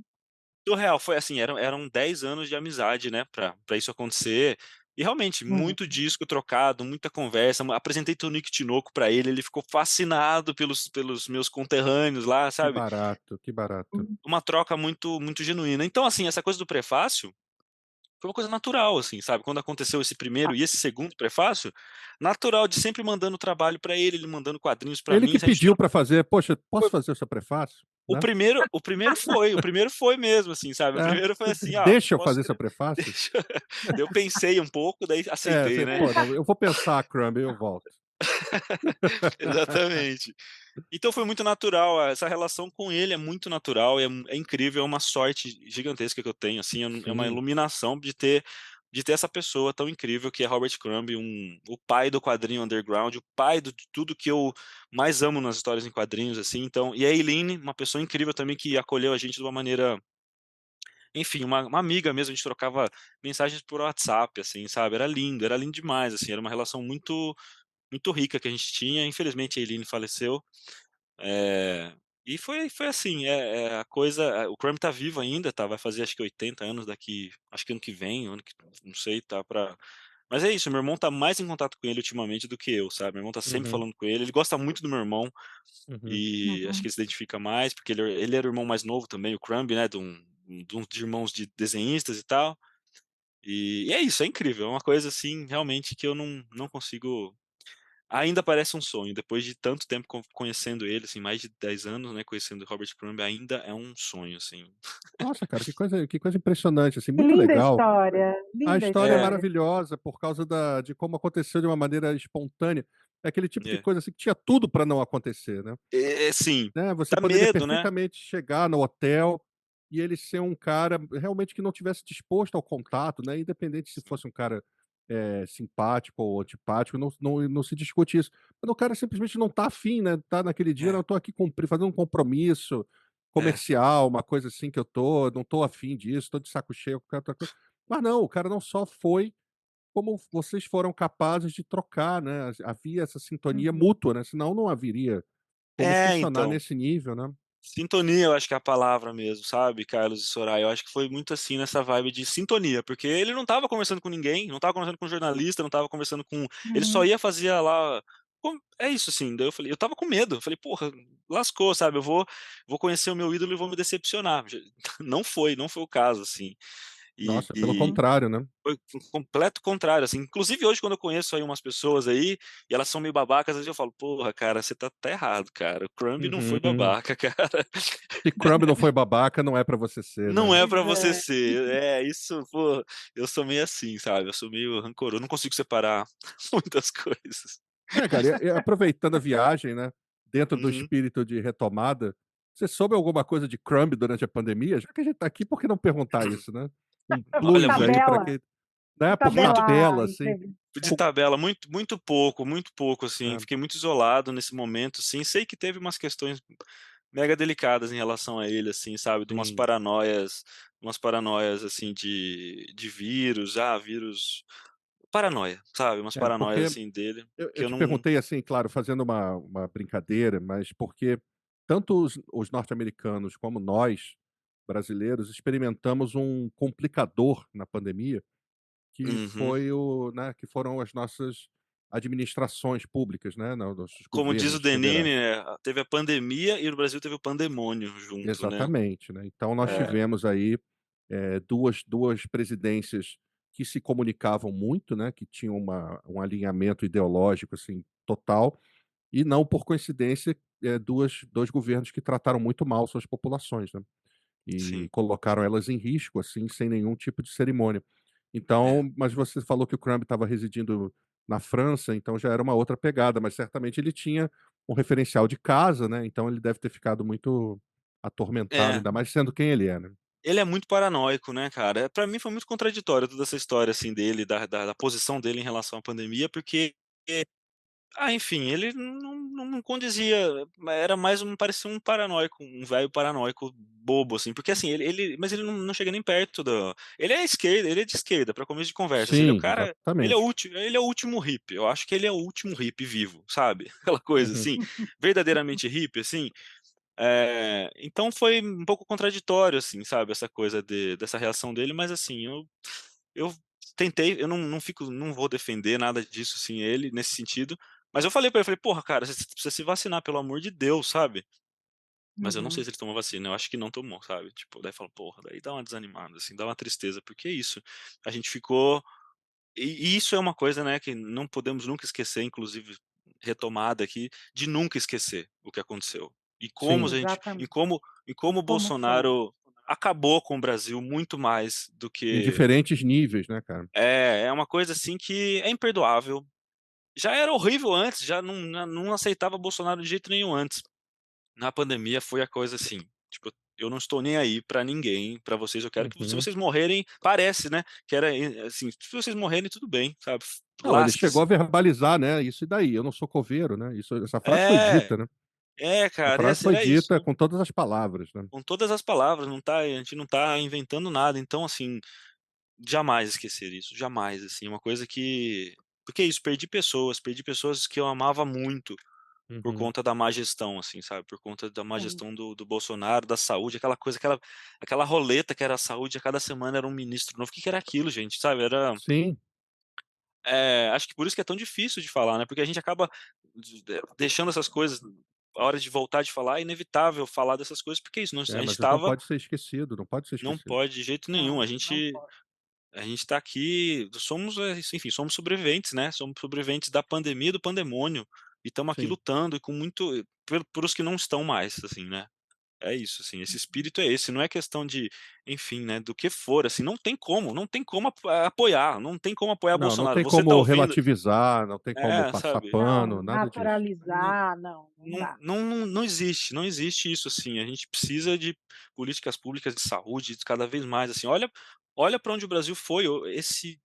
surreal, foi assim, eram 10 anos de amizade, né, pra isso acontecer, e realmente Uhum. muito disco trocado, muita conversa, apresentei Tonico Tinoco pra ele ficou fascinado pelos meus conterrâneos lá, Que sabe, barato, que barato. uma troca muito muito genuína. Então, assim, essa coisa do prefácio foi uma coisa natural, assim, sabe, quando aconteceu esse primeiro Ah, e esse segundo prefácio, natural de sempre mandando trabalho pra ele, ele mandando quadrinhos pra Ele mim, que a gente pediu pra fazer: "Poxa, posso fazer o seu prefácio?", né. o primeiro foi mesmo, assim, sabe, o É, primeiro foi assim: "Ah, "Deixa eu posso fazer seu escrever?" prefácio? Deixa eu pensei um pouco, daí É, aceitei, você: né. "Pô, não, eu vou pensar, Crumb, eu volto". Exatamente. Então foi muito natural, essa relação com ele é muito natural, é incrível, é uma sorte gigantesca que eu tenho, assim, é uma Sim, iluminação de ter essa pessoa tão incrível que é Robert Crumb, o pai do quadrinho underground, o pai de tudo que eu mais amo nas histórias em quadrinhos, assim, então e a Eileen, uma pessoa incrível também que acolheu a gente de uma maneira, enfim, uma amiga mesmo, a gente trocava mensagens por WhatsApp, assim, sabe, era lindo demais, assim, era uma relação muito muito rica que a gente tinha. Infelizmente a Eileen faleceu, e foi assim, a coisa, o Crumb tá vivo ainda, tá, vai fazer acho que 80 anos daqui, acho que ano que vem, ano que não sei, tá pra, mas é isso, meu irmão tá mais em contato com ele ultimamente do que eu, sabe, meu irmão tá sempre Uhum, falando com ele gosta muito do meu irmão, uhum. e acho que Uhum. ele se identifica mais, porque ele era o irmão mais novo também, o Crumb, né, de irmãos de desenhistas e tal, e é isso, é incrível, é uma coisa assim, realmente que eu não consigo. Ainda parece um sonho, depois de tanto tempo conhecendo ele, assim, mais de 10 anos, né, conhecendo o Robert Crumb, ainda é um sonho, assim. Nossa, cara, que coisa impressionante, assim, Que muito linda legal. história, A linda história é É, história. maravilhosa por causa de como aconteceu de uma maneira espontânea. É aquele tipo de é. coisa assim que tinha tudo para não acontecer, né? Sim, Né, você dá poderia medo, né. perfeitamente chegar no hotel e ele ser um cara realmente que não tivesse disposto ao contato, né, independente se Sim, fosse um cara, simpático ou antipático, não se discute isso. Quando o cara simplesmente não tá afim, né, tá naquele dia: "Não, é, eu tô aqui fazendo um compromisso é, comercial, uma coisa assim que eu não tô afim disso, tô de saco cheio, eu quero outra coisa". Mas não, o cara não só foi, como vocês foram capazes de trocar, né, havia essa sintonia Uhum. mútua, né, senão não haveria como funcionar então, nesse nível, né. sintonia eu acho que é a palavra mesmo, sabe, Carlos e Soraya, eu acho que foi muito assim nessa vibe de sintonia, porque ele não estava conversando com ninguém, não estava conversando com jornalista, não estava conversando com, ele só Uhum. ia fazia lá, é isso assim, daí eu falei, eu estava com medo, eu falei: "Porra, lascou, sabe, eu vou conhecer o meu ídolo e vou me decepcionar", não foi o caso, assim. Nossa, pelo E Uhum. contrário, né. foi o completo contrário, assim, inclusive hoje quando eu conheço aí umas pessoas aí, e elas são meio babacas, às vezes eu falo: "Porra, cara, você tá errado, cara, o Crumb não foi Uhum. babaca, cara, Se Crumb não foi babaca, não é pra você ser, não né. é Pois pra você é. ser". É, isso, pô, eu sou meio assim, sabe, eu sou meio rancoroso, não consigo separar muitas coisas. É, cara, e aproveitando a viagem, né, dentro do Uhum. espírito de retomada, você soube alguma coisa de Crumb durante a pandemia? Já que a gente tá aqui, por que não perguntar isso, né? Um Por Olha, plus aí pra tabela, quem, né, por por muito tabela tabela, a assim. entrevista. de tabela, muito pouco, assim, É, fiquei muito isolado nesse momento, assim, sei que teve umas questões mega delicadas em relação a ele, assim, sabe, de sim. umas paranoias, assim, de vírus, vírus, paranoia, sabe, umas É, paranoias, porque assim, dele, eu que eu te não. perguntei, assim, claro, fazendo uma brincadeira, mas porque tanto os norte-americanos como nós, brasileiros, experimentamos um complicador na pandemia, que Uhum. foi que foram as nossas administrações públicas, né, nossos Como diz o governos federais. Denis, né, teve a pandemia e no Brasil teve o pandemônio junto, né. Exatamente, né. Então nós É, tivemos aí, 2 presidências que se comunicavam muito, né, que tinham um alinhamento ideológico, assim, total, e não por coincidência, 2 governos que trataram muito mal suas populações, né, e sim, colocaram elas em risco, assim, sem nenhum tipo de cerimônia. é. Então, mas você falou que o Crumb estava residindo na França, então já era uma outra pegada, mas certamente ele tinha um referencial de casa, né, então ele deve ter ficado muito atormentado, É. ainda mais sendo quem ele é, né. Ele é muito paranoico, né, cara. Pra mim foi muito contraditório toda essa história, assim, dele, da posição dele em relação à pandemia, porque, enfim, ele não condizia, era mais parecia um paranoico, um velho paranoico bobo, assim, porque, assim, mas ele não chega nem perto da, ele é de esquerda, pra começo de conversa, assim, ele é o Sim, cara, exatamente. ele é o último hippie, eu acho que ele é o último hippie vivo, sabe, aquela coisa, Uhum. assim, verdadeiramente hippie, assim, então foi um pouco contraditório, assim, sabe, essa coisa dessa reação dele, mas assim, eu tentei, eu não vou defender nada disso, assim, ele, nesse sentido, mas eu falei pra ele, eu falei: "Porra, cara, você precisa se vacinar, pelo amor de Deus", sabe. Mas eu não sei Uhum. se ele tomou vacina, eu acho que não tomou, sabe, tipo, daí fala: "Porra", daí dá uma desanimada, assim, dá uma tristeza, porque é isso, a gente ficou, e isso é uma coisa, né, que não podemos nunca esquecer, inclusive retomada aqui, de nunca esquecer o que aconteceu. E como a Sim, gente Exatamente. e como o Como foi. Bolsonaro acabou com o Brasil muito mais do em que, diferentes níveis, né, cara. é uma coisa, assim, que é imperdoável. Já era horrível antes, já não aceitava Bolsonaro de jeito nenhum antes. Na pandemia foi a coisa assim, tipo, eu não estou nem aí pra ninguém, pra vocês, eu quero que se Uhum. vocês morrerem, parece, né, que era, assim, se vocês morrerem tudo bem, sabe, Não, ele chegou a lasque-se. verbalizar, né, isso daí, "Eu não sou coveiro", né, essa frase foi É, dita, né. A cara, frase foi era isso, dita com todas as palavras, né. com todas as palavras, a gente não tá inventando nada, então assim, jamais esquecer isso, jamais, assim, uma coisa que porque é isso, perdi pessoas que eu amava muito por Uhum. conta da má gestão, assim, sabe, por conta da má Sim. gestão do Bolsonaro, da saúde, aquela coisa, aquela roleta que era a saúde, a cada semana era um ministro novo. O que que era aquilo, gente, sabe, era Sim. acho que por isso que é tão difícil de falar, né, porque a gente acaba deixando essas coisas, a hora de voltar de falar, é inevitável falar dessas coisas, porque é isso, a É, gente mas não estava pode ser esquecido, não pode ser não esquecido. pode de jeito nenhum, Não, não pode. a gente tá aqui, somos, enfim, somos sobreviventes, né, somos sobreviventes da pandemia, do pandemônio, e estamos aqui Sim. lutando e com muito por os que não estão mais, assim, né. É isso, assim, esse espírito é esse, não é questão de, enfim, né, do que for, assim, não tem como apoiar, não tem como apoiar Não, não Bolsonaro. tem Você tá como ouvindo relativizar, não tem como passar sabe, pano, Não, nada disso. não naturalizar, não, não dá. não existe isso, assim, a gente precisa de políticas públicas de saúde cada vez mais, assim, olha para onde o Brasil foi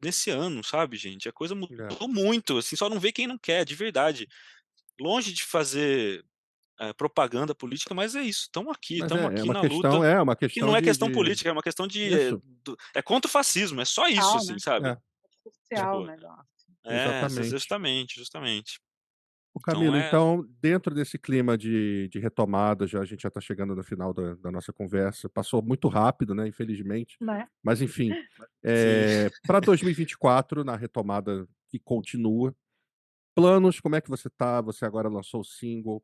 nesse ano, sabe, gente, a coisa É. mudou muito, assim, só não vê quem não quer, de verdade. Longe de fazer, propaganda política, mas é isso, Mas estamos é aqui uma na luta, questão é uma e questão não é de questão política, é uma questão isso, é contra o fascismo, é só isso, Social, assim, né, sabe. é, é, social o Tipo, negócio. exatamente. justamente, justamente. Ô Então Camilo, então, dentro desse clima de retomada, já a gente já está chegando no final da nossa conversa, passou muito rápido, né, infelizmente, Né. mas enfim, sim, pra 2024, na retomada que continua, planos, como é que você tá? Você agora lançou o single,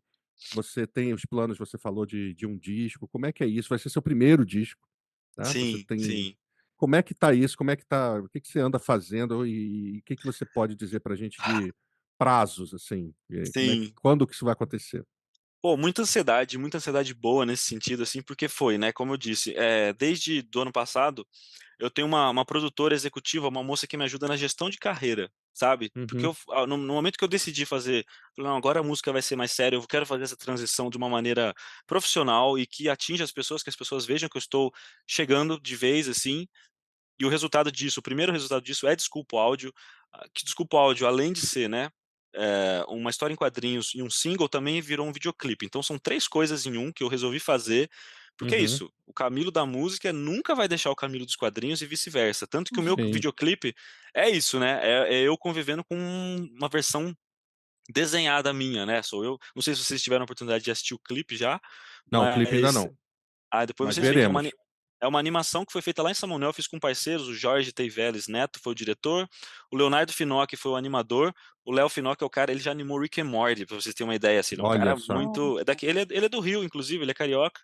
você tem os planos, você falou de um disco, como é que é isso? Vai ser seu primeiro disco, né, você sim, tem sim. como é que tá isso? Como é que tá o que que você anda fazendo e o que que você pode dizer pra gente de prazos, assim, como é que Sim. quando que isso vai acontecer? Pô, muita ansiedade boa nesse sentido, assim, porque foi, né, como eu disse, desde do ano passado, eu tenho uma produtora executiva, uma moça que me ajuda na gestão de carreira, sabe. Porque Uhum, no momento que eu decidi fazer, falei: "Não, agora a música vai ser mais séria, eu quero fazer essa transição de uma maneira profissional e que atinja as pessoas, que as pessoas vejam que eu estou chegando de vez, assim". E o resultado disso, o primeiro resultado disso é Desculpa o Áudio, que Desculpa o Áudio, além de ser, né, uma história em quadrinhos e um single, também virou um videoclipe. Então são 3 coisas em um que eu resolvi fazer, porque é uhum, isso, o Camilo da música nunca vai deixar o Camilo dos quadrinhos e vice-versa. Tanto que o meu sim. videoclipe é isso, né, é eu convivendo com uma versão desenhada minha, né, sou eu, não sei se vocês tiveram a oportunidade de assistir o clipe já, Não, o clipe ainda mas não, depois mas vocês veem que veremos. é uma animação que foi feita lá em Samuel, eu fiz com parceiros, o Jorge Teiveles Neto foi o diretor, o Leonardo Finocchi foi o animador, o Léo Finocchi é o cara, ele já animou Rick and Morty, pra vocês terem uma ideia, assim, ele é um Olha cara só. muito Nossa. ele é do Rio, inclusive, ele é carioca,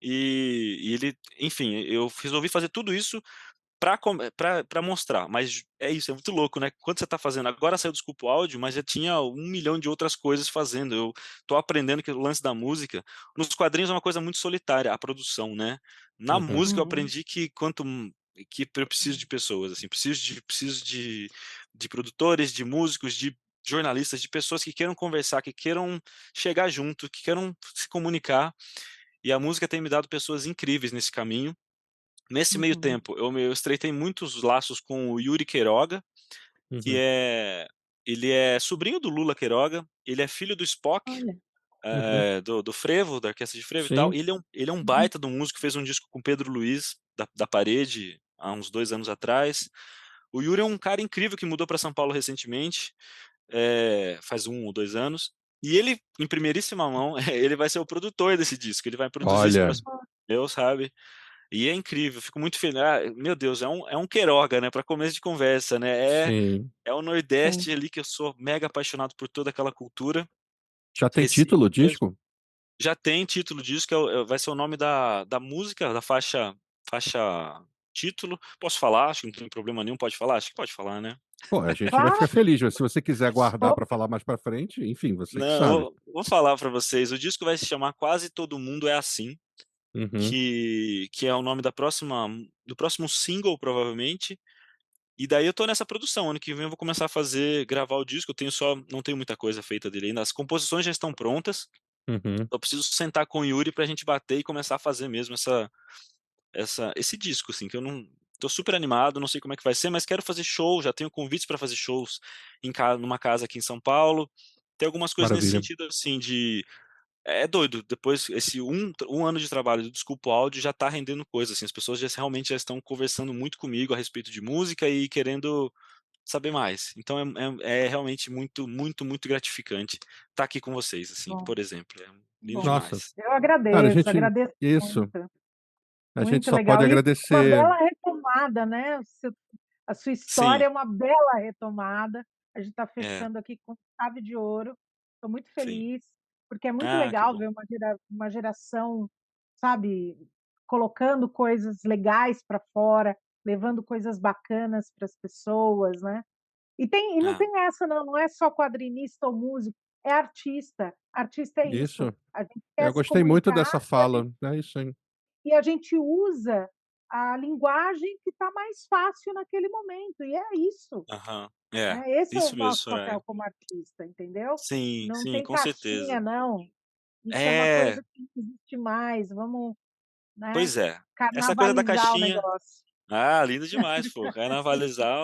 e ele, enfim, eu resolvi fazer tudo isso pra mostrar, mas é isso, é muito louco, né, quando você tá fazendo agora saiu Desculpa o Áudio, mas já tinha 1 milhão de outras coisas fazendo, eu tô aprendendo que o lance da música nos quadrinhos é uma coisa muito solitária, a produção, né. Na Uhum, música eu Uhum. aprendi que que eu preciso de pessoas, assim, preciso de produtores, de músicos, de jornalistas, de pessoas que queiram conversar, que queiram chegar junto, que queiram se comunicar, e a música tem me dado pessoas incríveis nesse caminho. Nesse meio Uhum. tempo, eu estreitei muitos laços com o Yuri Queiroga, que uhum, ele é sobrinho do Lula Queiroga, ele é filho do Spock, Olha. uhum. do Frevo, da Orquestra de Frevo e tal. Sim, Ele é um Uhum. baita de um músico, fez um disco com Pedro Luiz, da Parede, há uns 2 anos atrás. O Yuri é um cara incrível que mudou para São Paulo recentemente, faz 1 ou 2 anos, e ele, em primeiríssima mão, ele vai ser o produtor desse disco, ele vai produzir esse olha, próximo meu, sabe. E é incrível, fico muito feliz. Meu Deus, é um Queiroga, né, para começo de conversa, né, sim. é o Sim. Nordeste ali que eu sou mega apaixonado por toda aquela cultura. Já tem Recife título o mesmo. disco? Já tem título disso, que vai ser o nome da música, da faixa título. Posso falar? Acho que não tem problema nenhum, pode falar? Acho que pode falar, né? Pô, a gente vai Claro. ficar feliz, mas se você quiser guardar pra Opa. falar mais pra frente, enfim, você que Não, sabe. vou falar para vocês, o disco vai se chamar Quase Todo Mundo é Assim, Uhum, que é o nome do próximo single, provavelmente. E daí eu tô nessa produção, ano que vem eu vou começar a gravar o disco, eu tenho só não tenho muita coisa feita dele ainda, as composições já estão prontas, uhum. eu preciso sentar com o Yuri pra gente bater e começar a fazer mesmo esse disco, assim, que eu não tô super animado, não sei como é que vai ser, mas quero fazer show, já tenho convites pra fazer shows numa casa aqui em São Paulo, tem algumas coisas nesse Maravilha. sentido, assim, é doido, depois esse um ano de trabalho do Desculpa o Áudio já tá rendendo coisa, assim, as pessoas realmente já estão conversando muito comigo a respeito de música e querendo saber mais. Então é realmente muito, muito, muito gratificante estar aqui com vocês, assim, Bom, por exemplo, é lindo bom. Nossa, demais. Eu cara, agradeço isso, muito. a gente Muito só pode legal. E uma agradecer. bela retomada, né? A sua história Sim, é uma bela retomada. A gente está é, fechando aqui com chave de ouro. Estou muito sim. feliz, porque é muito Ah, que legal bom. ver uma geração, sabe, colocando coisas legais para fora, levando coisas bacanas para as pessoas, né? E não Ah, tem essa, não, não é só quadrinista ou músico, é artista. Artista é isso. Isso, A gente eu quer se gostei muito comunicar dessa fala, é isso aí. e a gente usa a linguagem que está mais fácil naquele momento, e é isso, aham. É, né, esse é o isso mesmo, nosso Soraya. papel como artista, entendeu? Sim, Não sim, tem com certeza. caixinha não, isso é uma É, coisa que não existe mais, vamos, né, pois é. Essa coisa da carnavalizar o caixinha. negócio. Ah, lindo demais, pô. Carnavalizar,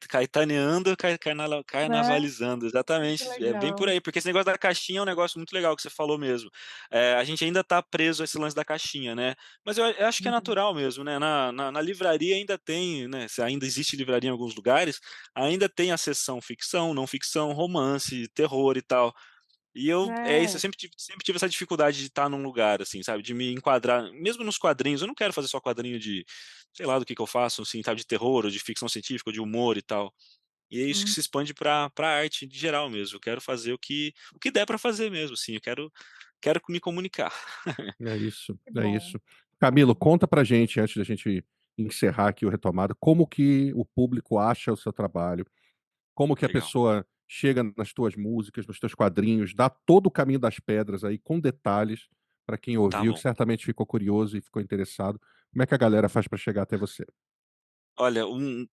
caetaneando, Né, carnavalizando, muito exatamente. É bem por legal. aí, porque esse negócio da caixinha é um negócio muito legal que você falou mesmo. A gente ainda tá preso a esse lance da caixinha, né? Mas eu acho que é Uhum. natural mesmo, né? Na livraria ainda tem, né? Se ainda existe livraria em alguns lugares, ainda tem a seção ficção, não ficção, romance, terror e tal. E é isso, eu É, sempre tive essa dificuldade de estar num lugar, assim, sabe? De me enquadrar, mesmo nos quadrinhos, eu não quero fazer só quadrinho de, sei lá, do que eu faço, assim, sabe? De terror, ou de ficção científica, ou de humor e tal. E é isso que hum, se expande pra arte de geral mesmo. Eu quero fazer o que der pra fazer mesmo, assim. Quero me comunicar. É isso, que é bom, isso. que Camilo, bom. conta pra gente, antes da gente encerrar aqui o Retomada, como que o público acha o seu trabalho, como que a Legal. pessoa chega nas tuas músicas, nos teus quadrinhos, dá todo o caminho das pedras aí, com detalhes, para quem Tá ouviu, que bom. certamente ficou curioso e ficou interessado. Como é que a galera faz para chegar até você? Olha,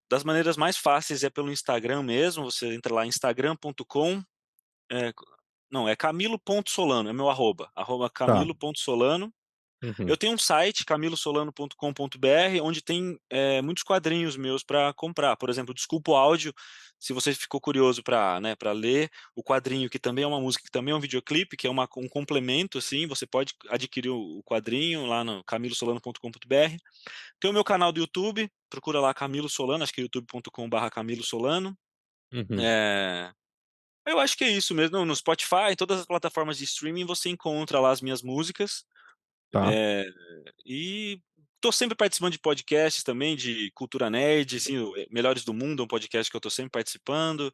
das maneiras mais fáceis é pelo Instagram mesmo. Você entra lá, instagram.com. É, não, é camilo.solano, é meu arroba Tá. camilo.solano. Uhum. Eu tenho um site, camilosolano.com.br, onde tem muitos quadrinhos meus para comprar. Por exemplo, Desculpa o Áudio, se você ficou curioso para, né, para ler o quadrinho, que também é uma música, que também é um videoclipe, que é um complemento, assim, você pode adquirir o quadrinho lá no camilosolano.com.br. Tem o meu canal do YouTube, procura lá Camilo Solano, acho que é youtube.com/Camilo Solano. Uhum. É, eu acho que é isso mesmo. No Spotify, em todas as plataformas de streaming, você encontra lá as minhas músicas. Tá. É, e tô sempre participando de podcasts também, de cultura nerd, assim, o Melhores do Mundo, é um podcast que eu tô sempre participando.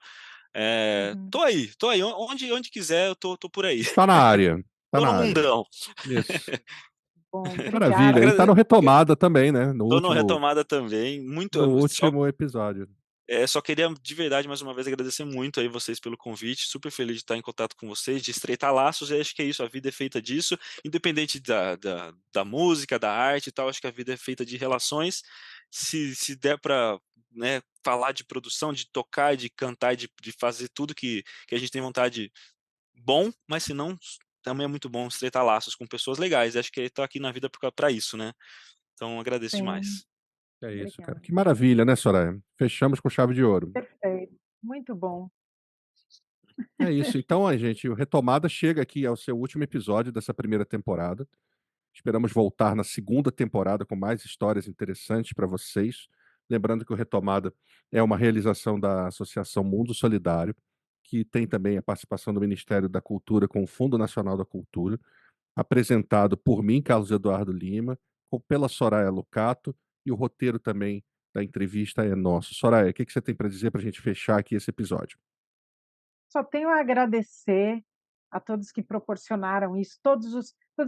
Uhum. Tô aí, onde quiser, eu tô por aí. Tá na área. Tá Tô na no área. mundão. Isso. Bom, Maravilha. E obrigada. tá no Retomada também, né? No Tô no último, Retomada também, no só, último episódio. só queria de verdade mais uma vez agradecer muito aí vocês pelo convite, super feliz de estar em contato com vocês, de estreitar laços, e acho que é isso, a vida é feita disso, independente da música, da arte e tal, acho que a vida é feita de relações. Se der para, né, falar de produção, de tocar, de cantar, de fazer tudo que a gente tem vontade, bom, mas se não, também é muito bom estreitar laços com pessoas legais, acho que estou aqui na vida para isso, né? Então agradeço Sim, demais. É isso, cara. obrigada. Que maravilha, né, Soraya? Fechamos com chave de ouro. Perfeito, muito bom. É isso. Então, a gente, o Retomada chega aqui ao seu último episódio dessa primeira temporada. Esperamos voltar na segunda temporada com mais histórias interessantes para vocês. Lembrando que o Retomada é uma realização da Associação Mundo Solidário, que tem também a participação do Ministério da Cultura com o Fundo Nacional da Cultura, apresentado por mim, Carlos Eduardo Lima, pela Soraya Lucato, e o roteiro também da entrevista é nosso. Soraya, o que você tem para dizer para a gente fechar aqui esse episódio? Só tenho a agradecer a todos que proporcionaram isso, todas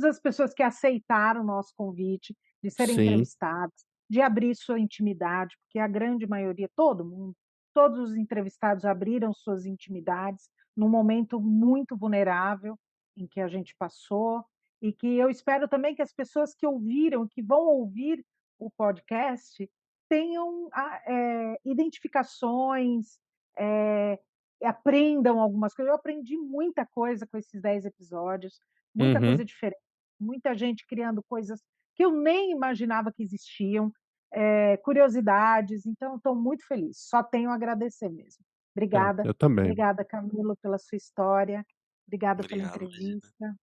as pessoas que aceitaram o nosso convite de serem Sim. entrevistados, de abrir sua intimidade, porque a grande maioria, todo mundo, todos os entrevistados abriram suas intimidades num momento muito vulnerável em que a gente passou, e que eu espero também que as pessoas que ouviram, que vão ouvir o podcast, tenham identificações, eh, aprendam algumas coisas. Eu aprendi muita coisa com esses 10 episódios, muita coisa Uhum. diferente, muita gente criando coisas que eu nem imaginava que existiam, curiosidades, então estou muito feliz, só tenho a agradecer mesmo. É, Obrigada, eu também. obrigada Camilo pela sua história, obrigada pela Obrigado, imagina. entrevista.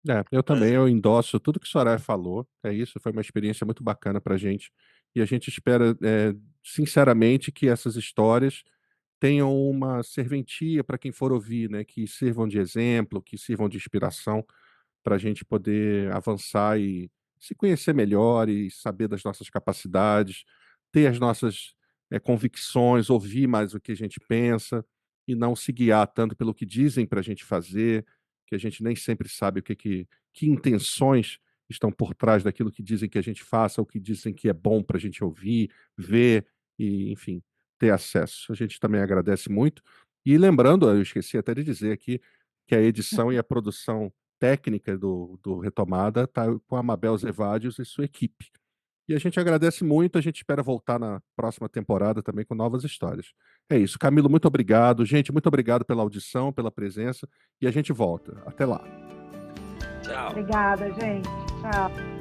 É, eu também, Prazer. eu endosso tudo que o Soraya falou. É isso, foi uma experiência muito bacana para a gente. E a gente espera, sinceramente, que essas histórias tenham uma serventia para quem for ouvir, né? Que sirvam de exemplo, que sirvam de inspiração para a gente poder avançar e se conhecer melhor e saber das nossas capacidades, ter as nossas convicções, ouvir mais o que a gente pensa e não se guiar tanto pelo que dizem para a gente fazer, que a gente nem sempre sabe que intenções estão por trás daquilo que dizem que a gente faça, ou que dizem que é bom para a gente ouvir, ver e, enfim, ter acesso. A gente também agradece muito. E lembrando, eu esqueci até de dizer aqui, que a edição e a produção técnica do Retomada está com a Mabel Zevadios e sua equipe. E a gente agradece muito, a gente espera voltar na próxima temporada também com novas histórias. É isso. Camilo, muito obrigado. Gente, muito obrigado pela audição, pela presença, e a gente volta. Até lá. Tchau. Obrigada, gente. Tchau.